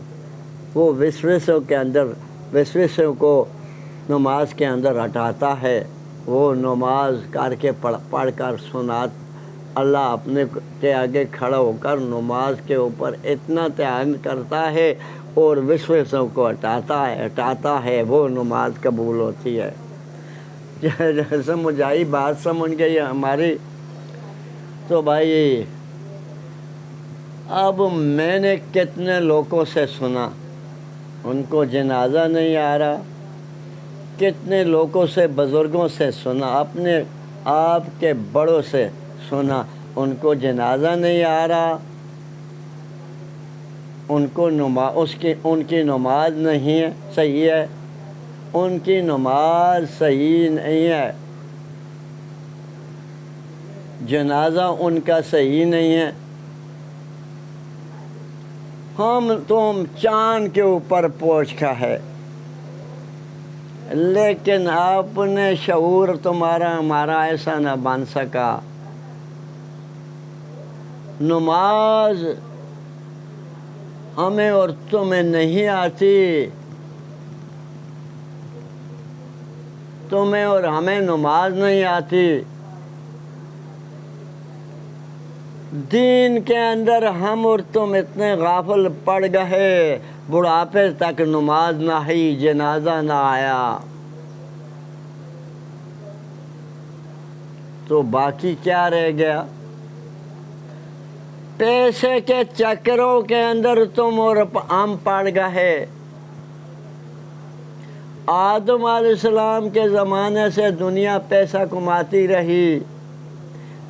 وہ وسوسوں کے اندر، وسوسوں کو نماز کے اندر ہٹاتا ہے۔ وہ نماز کر کے پڑھ کر اللہ اپنے کے آگے کھڑا ہو کر نماز کے اوپر اتنا دھیان کرتا ہے اور وسوسوں کو ہٹاتا ہے، وہ نماز قبول ہوتی ہے۔ سمجھ آئی بات؟ سمجھ گئی ہماری؟ تو بھائی اب میں نے کتنے لوگوں سے سنا، ان کو جنازہ نہیں آ رہا، کتنے لوگوں سے، بزرگوں سے سنا، اپنے آپ کے بڑوں سے سنا، ان کو جنازہ نہیں آ رہا، ان کی نماز نہیں ہے، صحیح ہے، ان کی نماز صحیح نہیں ہے، جنازہ ان کا صحیح نہیں ہے۔ تم چاند کے اوپر پہنچ کا ہے، لیکن اپنے شعور ہمارا ایسا نہ بن سکا۔ نماز ہمیں اور تمہیں نہیں آتی، تمہیں اور ہمیں نماز نہیں آتی، دین کے اندر ہم اور تم اتنے غافل پڑ گئے، بڑھاپے تک نماز نہ آئی، جنازہ نہ آیا، تو باقی کیا رہ گیا؟ پیسے کے چکروں کے اندر تم اور ہم پڑ گئے۔ آدم علیہ السلام کے زمانے سے دنیا پیسہ کماتی رہی،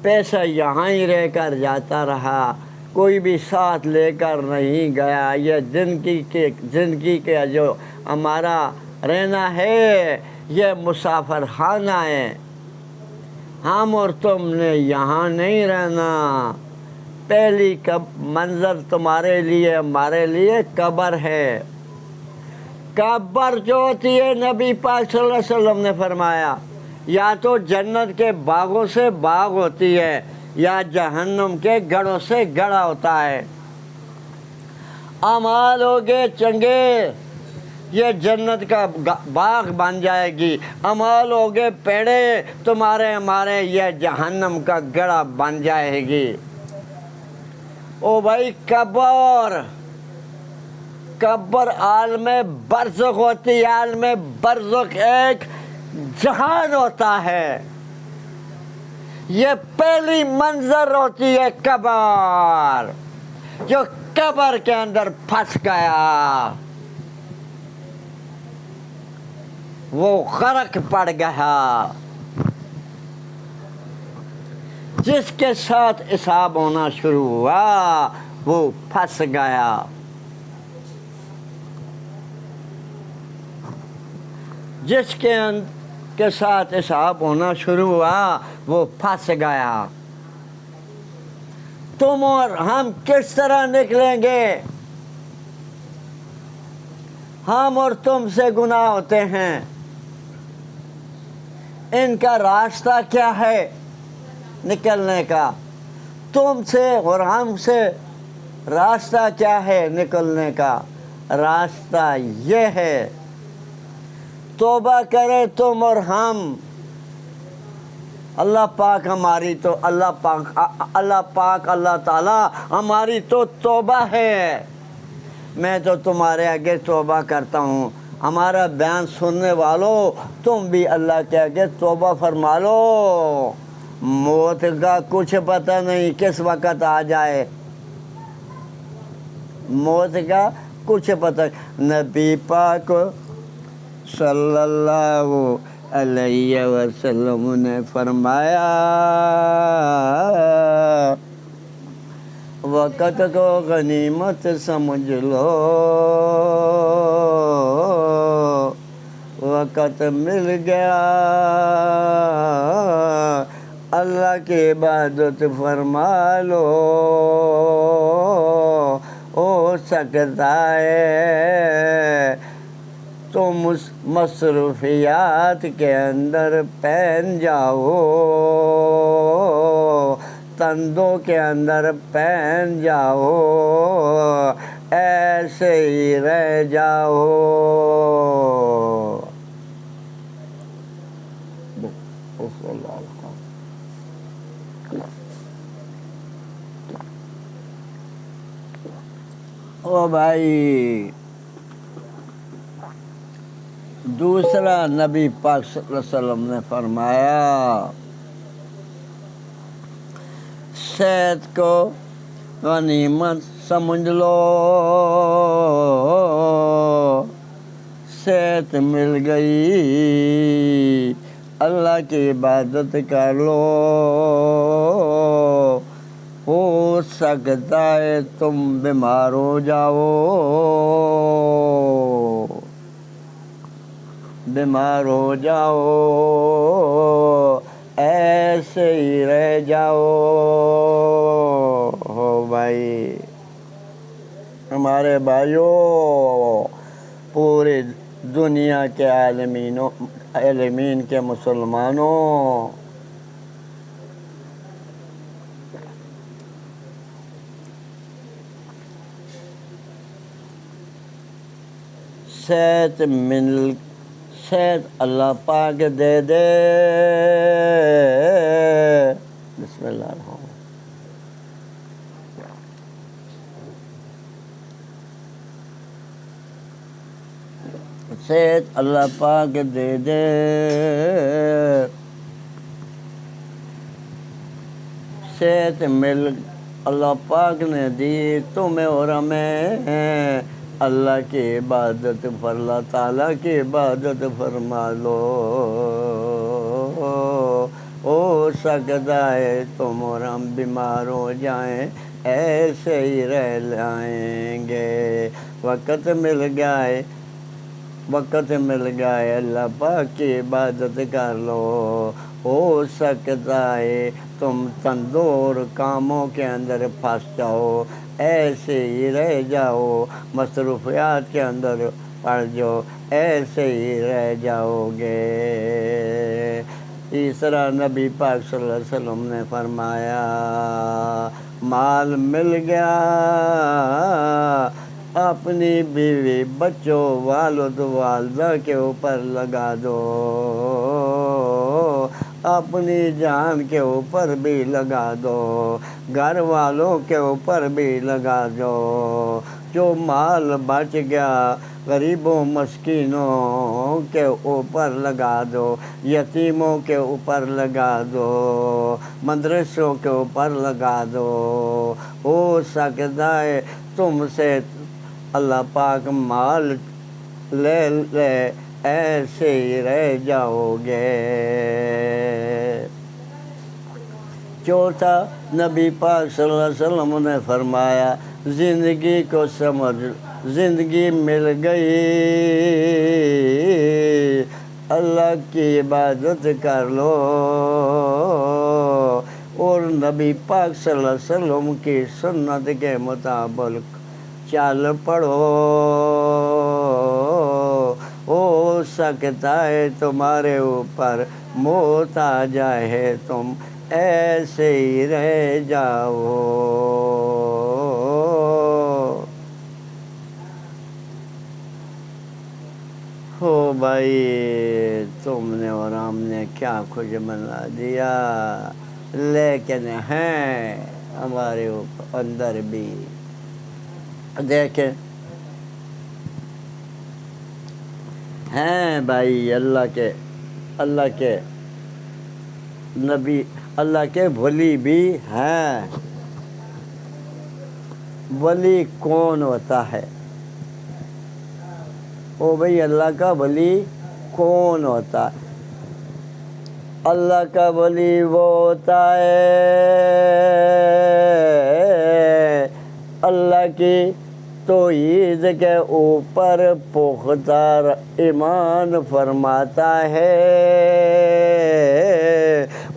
پیسہ یہاں ہی رہ کر جاتا رہا، کوئی بھی ساتھ لے کر نہیں گیا۔ یہ زندگی کے جو ہمارا رہنا ہے یہ مسافر خانہ ہے، ہم اور تم نے یہاں نہیں رہنا۔ پہلی منظر تمہارے لیے ہمارے لیے قبر ہے۔ قبر جو ہوتی ہے نبی پاک صلی اللہ علیہ وسلم نے فرمایا یا تو جنت کے باغوں سے باغ ہوتی ہے یا جہنم کے گڑھوں سے گڑھا ہوتا ہے۔ اعمال ہوگے چنگے یہ جنت کا باغ بن جائے گی، اعمال ہوگے پیڑے تمہارے ہمارے یہ جہنم کا گڑھا بن جائے گی۔ او بھائی قبر عالم برزخ ہوتی ہے، عالم برزخ ایک جہان ہوتا ہے، یہ پہلی منظر ہوتی ہے قبر۔ جو قبر کے اندر پھنس گیا وہ غرق پڑ گیا، جس کے ساتھ حساب ہونا شروع ہوا وہ پھنس گیا۔ جس کے ساتھ حساب ہونا شروع ہوا وہ پھنس گیا۔ تم اور ہم کس طرح نکلیں گے؟ ہم اور تم سے گناہ ہوتے ہیں، ان کا راستہ کیا ہے نکلنے کا؟ تم سے اور ہم سے راستہ کیا ہے نکلنے کا؟ راستہ یہ ہے توبہ کرے تم اور ہم۔ اللہ پاک اللہ تعالی ہماری تو توبہ ہے۔ میں تو تمہارے آگے توبہ کرتا ہوں، ہمارا بیان سننے والوں تم بھی اللہ کے آگے توبہ فرما لو۔ موت کا کچھ پتہ نہیں کس وقت آ جائے، موت کا کچھ پتہ نہیں۔ نبی پاک صلی اللہ علیہ وسلم نے فرمایا وقت کو غنیمت سمجھ لو، وقت مل گیا اللہ کی عبادت فرما لو، ہو سکتا ہے تم اس مصروفیات کے اندر پہن جاؤ، تندوں کے اندر پہن جاؤ، ایسے ہی رہ جاؤ۔ او بھائی دوسرا نبی پاک صلی اللہ علیہ وسلم نے فرمایا صحت کو غنیمت سمجھ لو، صحت مل گئی اللہ کی عبادت کر لو، ہو سکتا ہے تم بیمار ہو جاؤ، بیمار ہو جاؤ، ایسے ہی رہ جاؤ۔ ہو بھائی ہمارے بھائیوں، پورے دنیا کے عالمین کے مسلمانوں، صحت اللہ پاک دے دے، بسم اللہ الرحمن الرحیم۔ صحت اللہ پاک دے دے، صحت مل اللہ پاک نے دی تمہیں اور ہمیں، اللہ کی عبادت پر اللہ تعالیٰ کی عبادت فرما لو، ہو سکتا ہے تم اور ہم بیمار ہو جائیں، ایسے ہی رہ جائیں گے، وقت مل گیا اللہ پاک کی عبادت کر لو، ہو سکتا ہے تم تندور کاموں کے اندر پھنس جاؤ، ایسے ہی رہ جاؤ، مصروفیات کے اندر پڑ جاؤ، ایسے ہی رہ جاؤ گے۔ تیسرا نبی پاک صلی اللہ علیہ وسلم نے فرمایا، مال مل گیا اپنی بیوی بچوں والد والدہ کے اوپر لگا دو، اپنی جان کے اوپر بھی لگا دو، گھر والوں کے اوپر بھی لگا دو، جو مال بچ گیا غریبوں مسکینوں کے اوپر لگا دو، یتیموں کے اوپر لگا دو، مدرسوں کے اوپر لگا دو، ہو سکتا ہے تم سے اللہ پاک مال لے لے، ایسے ہی رہ جاؤ گے۔ چوتھا نبی پاک صلی اللہ علیہ وسلم نے فرمایا، زندگی کو سمجھ، زندگی مل گئی، اللہ کی عبادت کر لو، اور نبی پاک صلی اللہ علیہ وسلم کی سنت کے مطابق چل پڑو، ہو سکتا ہے تمہارے اوپر موت آ جائے، تم ایسے ہی رہ جاؤ۔ ہو بھائی، تم نے اور ہم نے کیا کچھ بنا دیا، لیکن ہیں ہمارے اوپر اندر بھی دیکھیں، ہیں بھائی اللہ کے نبی، اللہ کے ولی بھی ہیں۔ ولی کون ہوتا ہے؟ او بھائی، اللہ کا ولی کون ہوتا ہے؟ اللہ کا ولی وہ ہوتا ہے اللہ کی توحید کے اوپر پختہ ایمان فرماتا ہے،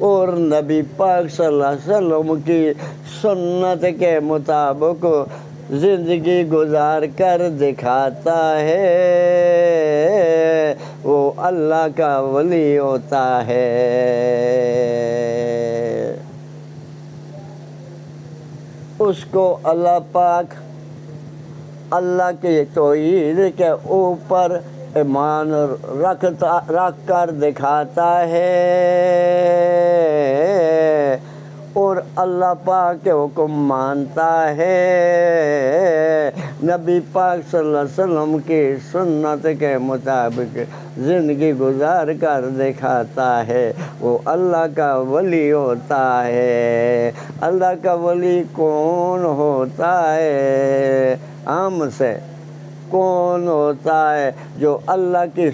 اور نبی پاک صلی اللہ علیہ وسلم کی سنت کے مطابق زندگی گزار کر دکھاتا ہے، وہ اللہ کا ولی ہوتا ہے۔ اس کو اللہ پاک اللہ کی توحید کے اوپر ایمان رکھ کر دکھاتا ہے، اور اللہ پاک کے حکم مانتا ہے، نبی پاک صلی اللہ علیہ وسلم کی سنت کے مطابق زندگی گزار کر دکھاتا ہے، وہ اللہ کا ولی ہوتا ہے۔ اللہ کا ولی کون ہوتا ہے؟ ہم سے کون ہوتا ہے؟ جو اللہ کی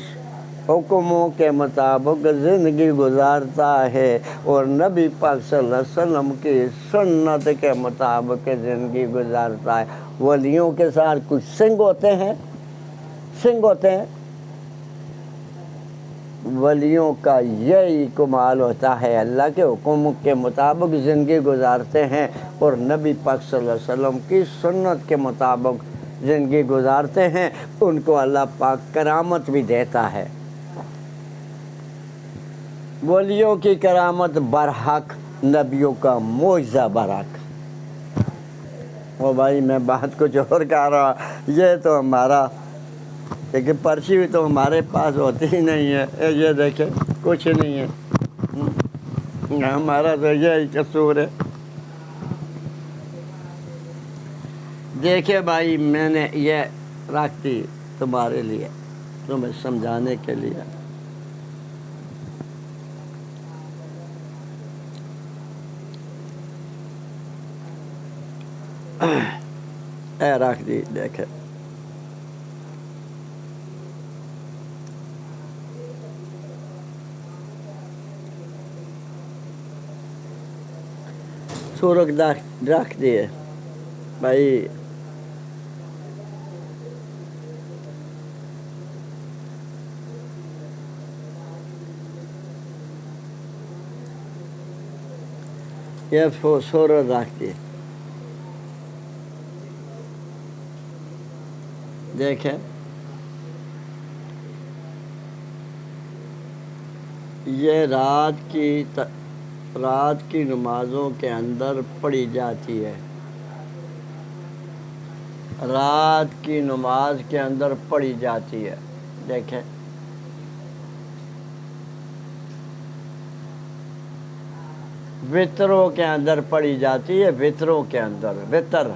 حکموں کے مطابق زندگی گزارتا ہے اور نبی پاک صلی اللہ علیہ وسلم کی سنت کے مطابق زندگی گزارتا ہے۔ ولیوں کے ساتھ کچھ سنگ ہوتے ہیں، ولیوں کا یہی کمال ہوتا ہے، اللہ کے حکم کے مطابق زندگی گزارتے ہیں اور نبی پاک صلی اللہ علیہ وسلم کی سنت کے مطابق زندگی گزارتے ہیں، ان کو اللہ پاک کرامت بھی دیتا ہے۔ ولیوں کی کرامت برحق، نبیوں کا معجزہ برحق۔ وہ بھائی، میں بات کچھ اور کہہ رہا، یہ تو ہمارا لیکن پرچی بھی تو ہمارے پاس ہوتی ہی نہیں ہے، یہ دیکھیں کچھ نہیں ہے، ہمارا تو یہی قصور ہے۔ دیکھیں بھائی، میں نے یہ رکھ دی تمہارے لیے، تمہیں سمجھانے کے لیے۔ اے رکھ دی، دیکھیں سورخ رکھ دیے بھائی۔ یہ سورخ رکھ دیے، دیکھیں یہ رات کی نمازوں کے اندر پڑھی جاتی ہے، رات کی نماز کے اندر پڑھی جاتی ہے۔ دیکھیں وطروں کے اندر پڑھی جاتی ہے، وطروں کے اندر، وطر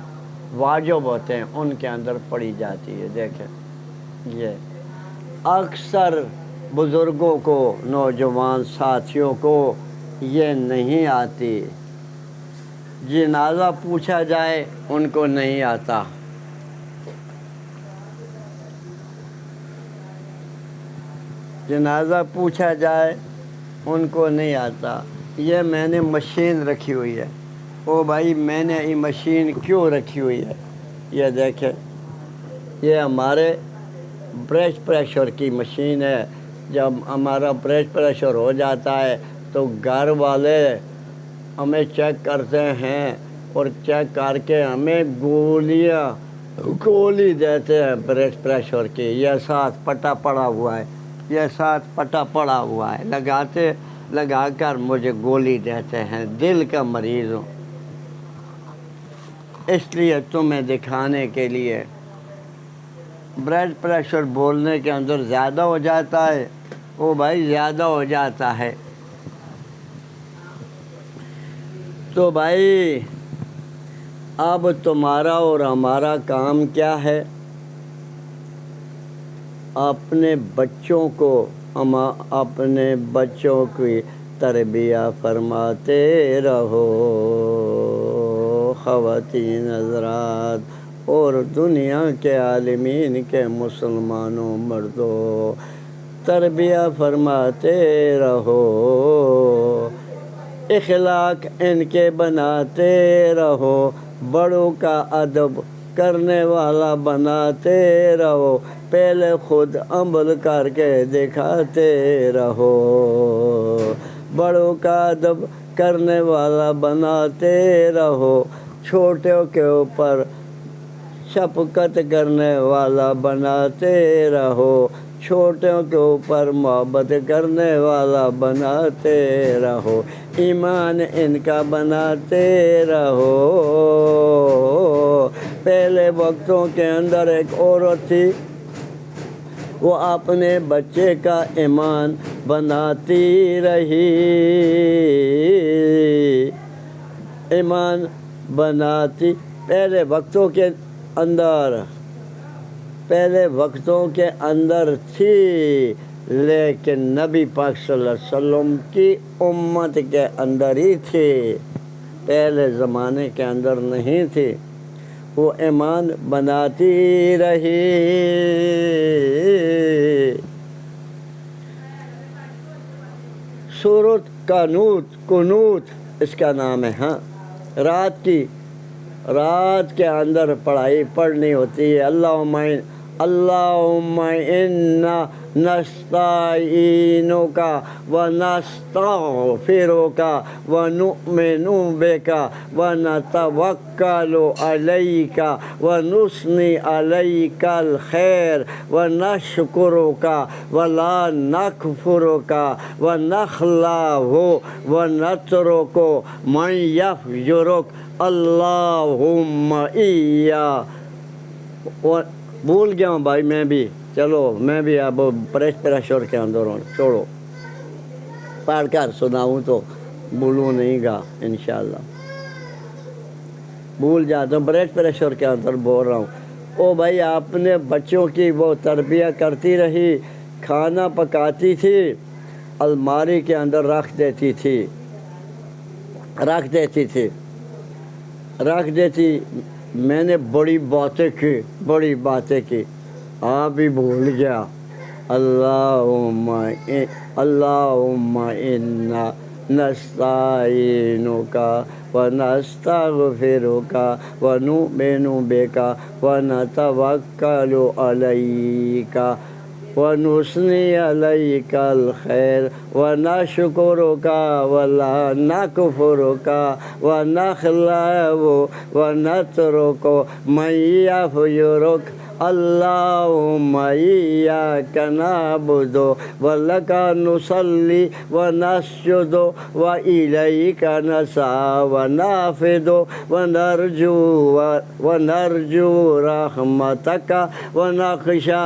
واجب ہوتے ہیں ان کے اندر پڑھی جاتی ہے۔ دیکھیں یہ اکثر بزرگوں کو، نوجوان ساتھیوں کو یہ نہیں آتی، جنازہ پوچھا جائے ان کو نہیں آتا، جنازہ پوچھا جائے ان کو نہیں آتا۔ یہ میں نے مشین رکھی ہوئی ہے، او بھائی میں نے یہ مشین کیوں رکھی ہوئی ہے؟ یہ دیکھیں یہ ہمارے بلڈ پریشر کی مشین ہے۔ جب ہمارا بلڈ پریشر ہو جاتا ہے تو گھر والے ہمیں چیک کرتے ہیں، اور چیک کر کے ہمیں گولی دیتے ہیں بلڈ پریشر کی۔ یہ ساتھ پٹا پڑا ہوا ہے، یہ ساتھ پٹا پڑا ہوا ہے، لگا کر مجھے گولی دیتے ہیں۔ دل کا مریض ہوں، اس لیے تمہیں دکھانے کے لیے۔ بلڈ پریشر بولنے کے اندر زیادہ ہو جاتا ہے، او بھائی زیادہ ہو جاتا ہے، تو بھائی اب تمہارا اور ہمارا کام کیا ہے؟ اپنے بچوں کی تربیہ فرماتے رہو خواتین حضرات اور دنیا کے عالمین کے مسلمانوں مردوں، تربیہ فرماتے رہو، اخلاق ان کے بناتے رہو، بڑوں کا ادب کرنے والا بناتے رہو، پہلے خود عمل کر کے دکھاتے رہو، بڑوں کا ادب کرنے والا بناتے رہو، چھوٹوں کے اوپر شفقت کرنے والا بناتے رہو، چھوٹوں کے اوپر محبت کرنے والا بناتے رہو، ایمان ان کا بناتے رہو۔ پہلے وقتوں کے اندر ایک عورت تھی، وہ اپنے بچے کا ایمان بناتی رہی، ایمان بناتی پہلے وقتوں کے اندر تھی، لیکن نبی پاک صلی اللہ علیہ وسلم کی امت کے اندر ہی تھی، پہلے زمانے کے اندر نہیں تھی، وہ ایمان بناتی رہی۔ سورۃ قنوت اس کا نام ہے، ہاں رات کے اندر پڑھنی ہوتی ہے۔ اللہم انا نستعینک ونستغفرک ونؤمن بک ونتوکل علیک ونثنی علیک الخیر ونشکرک ولا نکفرک ونخلع ونترک من یفجرک اللہم بھول گیا ہوں بھائی میں بھی۔ چلو میں بھی اب پریشر کے اندر ہوں، چھوڑو پڑھ کر سناؤں تو بھولوں نہیں گا انشاءاللہ، بھول جاتا ہوں، پریشر کے اندر بول رہا ہوں۔ او بھائی اپنے بچوں کی وہ تربیت کرتی رہی، کھانا پکاتی تھی، الماری کے اندر رکھ دیتی تھی، میں نے بڑی باتیں کی، آپ بھی بھول گیا۔ اللہم انا نستعینک ونستغفرک ونؤمن بک ونتوکل علیک ونثنی علیک الخیر ونشکرک ولا نکفرک ونخلع ونترک من یفجرک اللہم ایاک نعبد ولک نصلی ونسجد والیک نسعی ونعبد ونرجو رحمتک ونخشى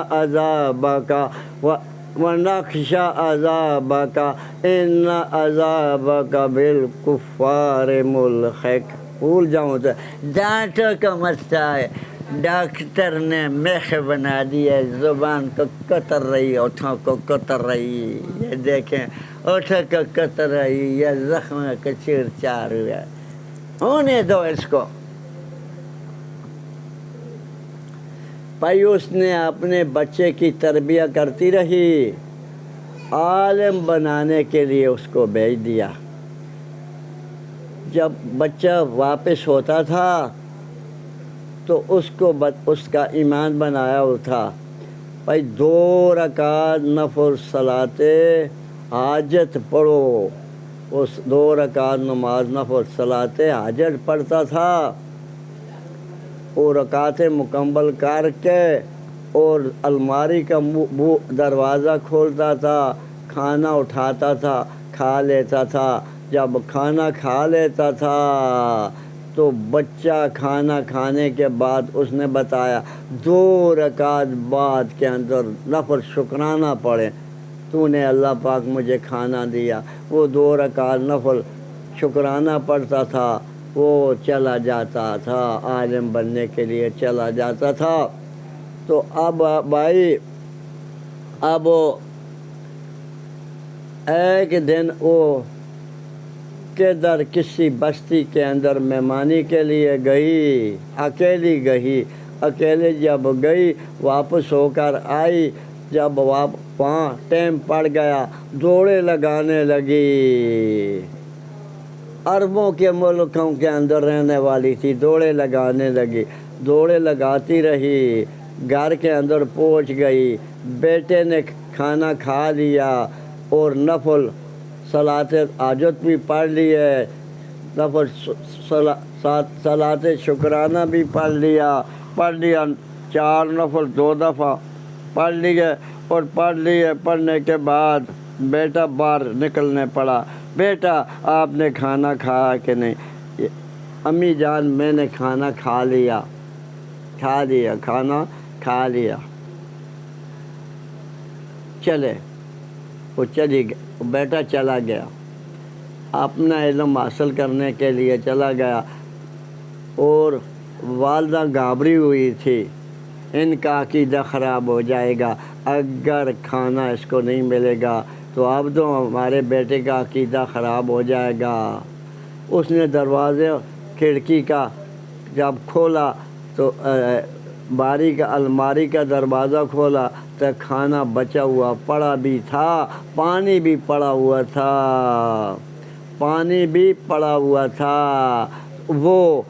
عذابك ان عذابك بالکفار ملحق۔ بھول جاؤں تو ڈانٹو کا مسئلہ ہے، ڈاکٹر نے میخ بنا دیا، زبان کو کتر رہی، ہونٹوں کو کتر رہی، یہ دیکھیں ہونٹوں کو کتر رہی، یہ زخم کو چیر چار ہوا، ہونے دو اس کو۔ بھائی اس نے اپنے بچے کی تربیت کرتی رہی، عالم بنانے کے لیے اس کو بھیج دیا۔ جب بچہ واپس ہوتا تھا تو اس کا ایمان بنایا ہوا تھا، بھائی 2 رکعت نفل صلاۃ حاجت پڑھو، اس 2 رکعت نماز نفل صلاۃ حاجت پڑھتا تھا، وہ رکعتیں مکمل کر کے اور الماری کا دروازہ کھولتا تھا، کھانا اٹھاتا تھا، کھا لیتا تھا۔ جب کھانا کھا لیتا تھا تو بچہ کھانا کھانے کے بعد اس نے بتایا 2 رکعت بعد کے اندر نفل شکرانہ پڑھے، تو نے اللہ پاک مجھے کھانا دیا۔ وہ 2 رکعت نفل شکرانہ پڑھتا تھا، وہ چلا جاتا تھا، عالم بننے کے لیے چلا جاتا تھا۔ تو اب بھائی اب ایک دن وہ کدھر کسی بستی کے اندر مہمانی کے لیے گئی، اکیلے جب گئی واپس ہو کر آئی، جب وہاں ٹائم پڑ گیا دوڑے لگانے لگی، عربوں کے ملکوں کے اندر رہنے والی تھی، دوڑے لگانے لگی، دوڑے لگاتی رہی، گھر کے اندر پہنچ گئی، بیٹے نے کھانا کھا لیا اور نفل صلاۃ حاجت بھی پڑھ لی ہے، نفل صلاۃ شکرانہ بھی پڑھ لیا، 4 نفل 2 دفعہ پڑھ لیے، اور پڑھنے کے بعد بیٹا باہر نکلنے پڑا، بیٹا آپ نے کھانا کھایا کہ نہیں؟ امی جان میں نے کھانا کھا لیا، کھانا کھا لیا۔ چلے وہ بیٹا چلا گیا، اپنا علم حاصل کرنے کے لیے چلا گیا، اور والدہ گھبری ہوئی تھی، ان کا عقیدہ خراب ہو جائے گا اگر کھانا اس کو نہیں ملے گا تو اب تو ہمارے بیٹے کا عقیدہ خراب ہو جائے گا۔ اس نے دروازے کھڑکی کا جب کھولا تو الماری کا دروازہ کھولا تو کھانا بچا ہوا پڑا بھی تھا، پانی بھی پڑا ہوا تھا، وہ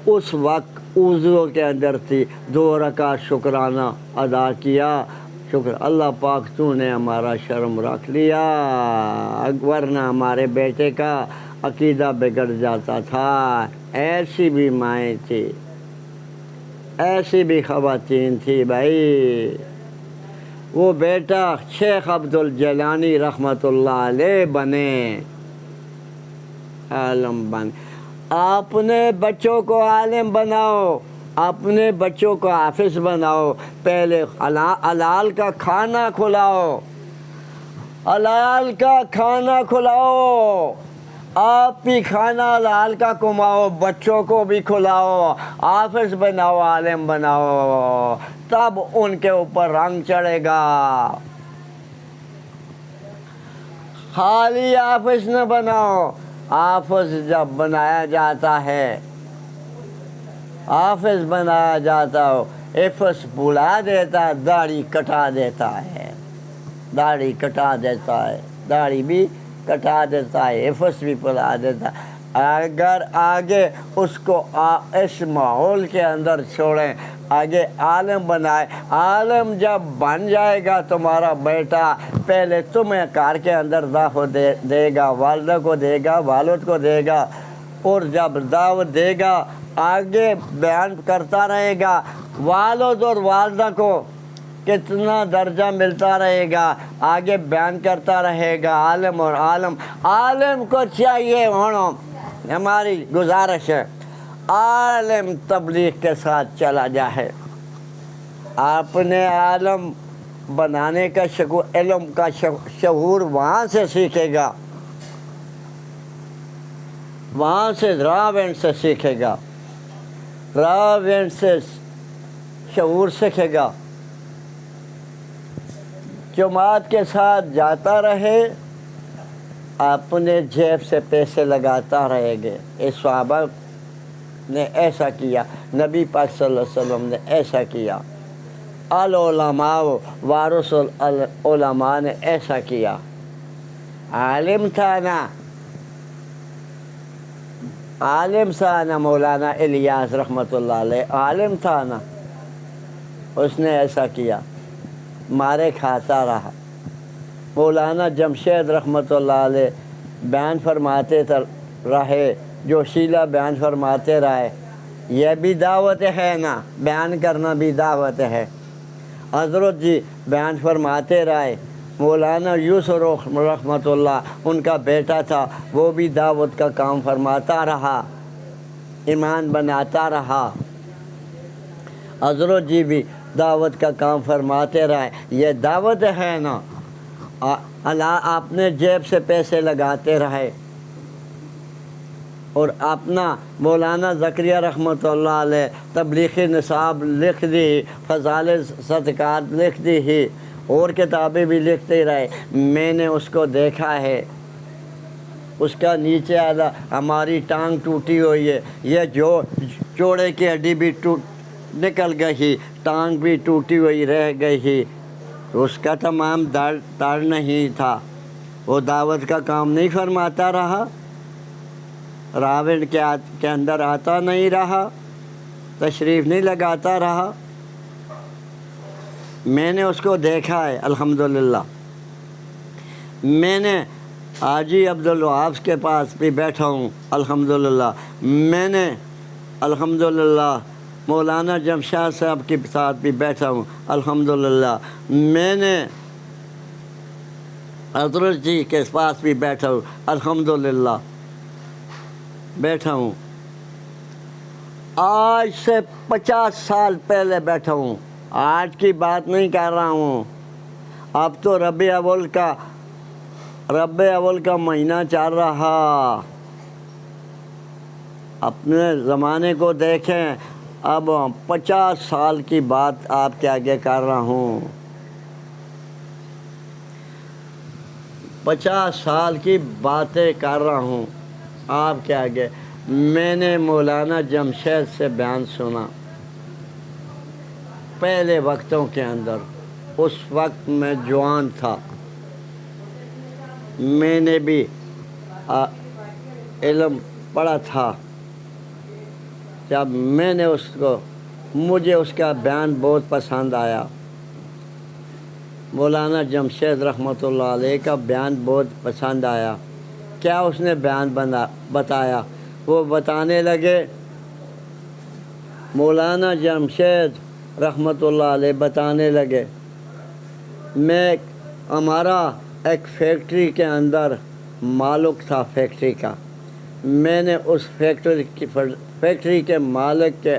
اس وقت وضو کے اندر تھی، 2 رکعت شکرانہ ادا کیا، شکر اللہ پاک تو نے ہمارا شرم رکھ لیا، ورنہ ہمارے بیٹے کا عقیدہ بگڑ جاتا تھا۔ ایسی بھی مائیں تھی، ایسی بھی خواتین تھی بھائی۔ وہ بیٹا شیخ عبدالجیلانی رحمۃ اللہ علیہ بنے، عالم بن۔ اپنے بچوں کو عالم بناؤ، اپنے بچوں کو حافظ بناؤ، پہلے حلال کا کھانا کھلاؤ، حلال کا کھانا کھلاؤ، آپ بھی کھانا حلال کا کماؤ، بچوں کو بھی کھلاؤ، حافظ بناؤ، عالم بناؤ، تب ان کے اوپر رنگ چڑھے گا۔ خالی حافظ نہ بناؤ، حافظ جب بنایا جاتا ہے، حافظ بنایا جاتا ہو، حفظ بلا دیتا ہے، داڑھی کٹا دیتا ہے، داڑھی کٹا دیتا ہے، داڑھی بھی کٹا دیتا ہے، حفظ بھی بلا دیتا ہے۔ اگر آگے اس کو اس ماحول کے اندر چھوڑیں، آگے عالم بنائے، عالم جب بن جائے گا تمہارا بیٹا، پہلے تمہیں کار کے اندر دعوت دے گا، والدہ کو دے گا، والد کو دے گا، اور جب دعوت دے گا آگے بیان کرتا رہے گا، والد اور والدہ کو کتنا درجہ ملتا رہے گا، آگے بیان کرتا رہے گا۔ عالم اور عالم کو چاہیے، ہماری گزارش ہے، عالم تبلیغ کے ساتھ چلا جائے، اپنے عالم بنانے کا علم کا شعور وہاں سے سیکھے گا، وہاں سے راوین سے سیکھے گا، راوین سے شعور سیکھے گا، جماعت کے ساتھ جاتا رہے، اپنے جیب سے پیسے لگاتا رہے گے۔ اس صحابہ نے ایسا کیا، نبی پاک صلی اللہ علیہ وسلم نے ایسا کیا، العلماء وارث العلماء نے ایسا کیا۔ عالم تھا نا، عالم تھا نا مولانا الیاس رحمۃ اللہ علیہ، عالم تھا نا، اس نے ایسا کیا، مارے کھاتا رہا۔ مولانا جمشید رحمۃ اللہ علیہ بیان فرماتے رہے، جوشیلہ بیان فرماتے رہے، یہ بھی دعوت ہے نا، بیان کرنا بھی دعوت ہے۔ حضرت جی بیان فرماتے رہے، مولانا یوسف رحمۃ اللہ ان کا بیٹا تھا، وہ بھی دعوت کا کام فرماتا رہا، ایمان بناتا رہا۔ حضرت جی بھی دعوت کا کام فرماتے رہے، یہ دعوت ہے نا، اپنے جیب سے پیسے لگاتے رہے۔ اور اپنا مولانا زکریا رحمۃ اللہ علیہ تبلیغی نصاب لکھ دی، فضائل صدقات لکھ دی ہی، اور کتابیں بھی لکھتے رہے، میں نے اس کو دیکھا ہے، اس کا نیچے آدھا ہماری ٹانگ ٹوٹی ہوئی ہے، یہ جو چوڑے کی ہڈی بھی نکل گئی، ٹانگ بھی ٹوٹی ہوئی رہ گئی، اس کا تمام درد نہیں تھا، وہ دعوت کا کام نہیں فرماتا رہا، راوڑ کے اندر آتا نہیں رہا، تشریف نہیں لگاتا رہا۔ میں نے اس کو دیکھا ہے الحمدللہ۔ میں نے حاجی عبدالوہاب کے پاس بھی بیٹھا ہوں الحمدللہ، میں نے الحمدللہ مولانا جمشید صاحب کے ساتھ بھی بیٹھا ہوں الحمدللہ، میں نے حضرت جی کے پاس بھی بیٹھا ہوں الحمدللہ، بیٹھا ہوں، آج سے 50 سال پہلے بیٹھا ہوں، آج کی بات نہیں کر رہا ہوں۔ اب تو ربیع اول کا مہینہ چل رہا، اپنے زمانے کو دیکھیں، اب 50 سال کی بات آپ کے آگے کر رہا ہوں، 50 سال کی باتیں کر رہا ہوں آپ کے آگے۔ میں نے مولانا جمشید سے بیان سنا پہلے وقتوں کے اندر، اس وقت میں جوان تھا، میں نے بھی علم پڑھا تھا، جب میں نے مجھے اس کا بیان بہت پسند آیا، مولانا جمشید رحمۃ اللہ علیہ کا بیان بہت پسند آیا۔ کیا اس نے بیان بتایا؟ وہ بتانے لگے، مولانا جمشید رحمۃ اللہ علیہ بتانے لگے، ہمارا ایک فیکٹری کے اندر مالک تھا فیکٹری کا، میں نے اس فیکٹری کے مالک کے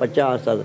50,000।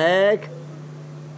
1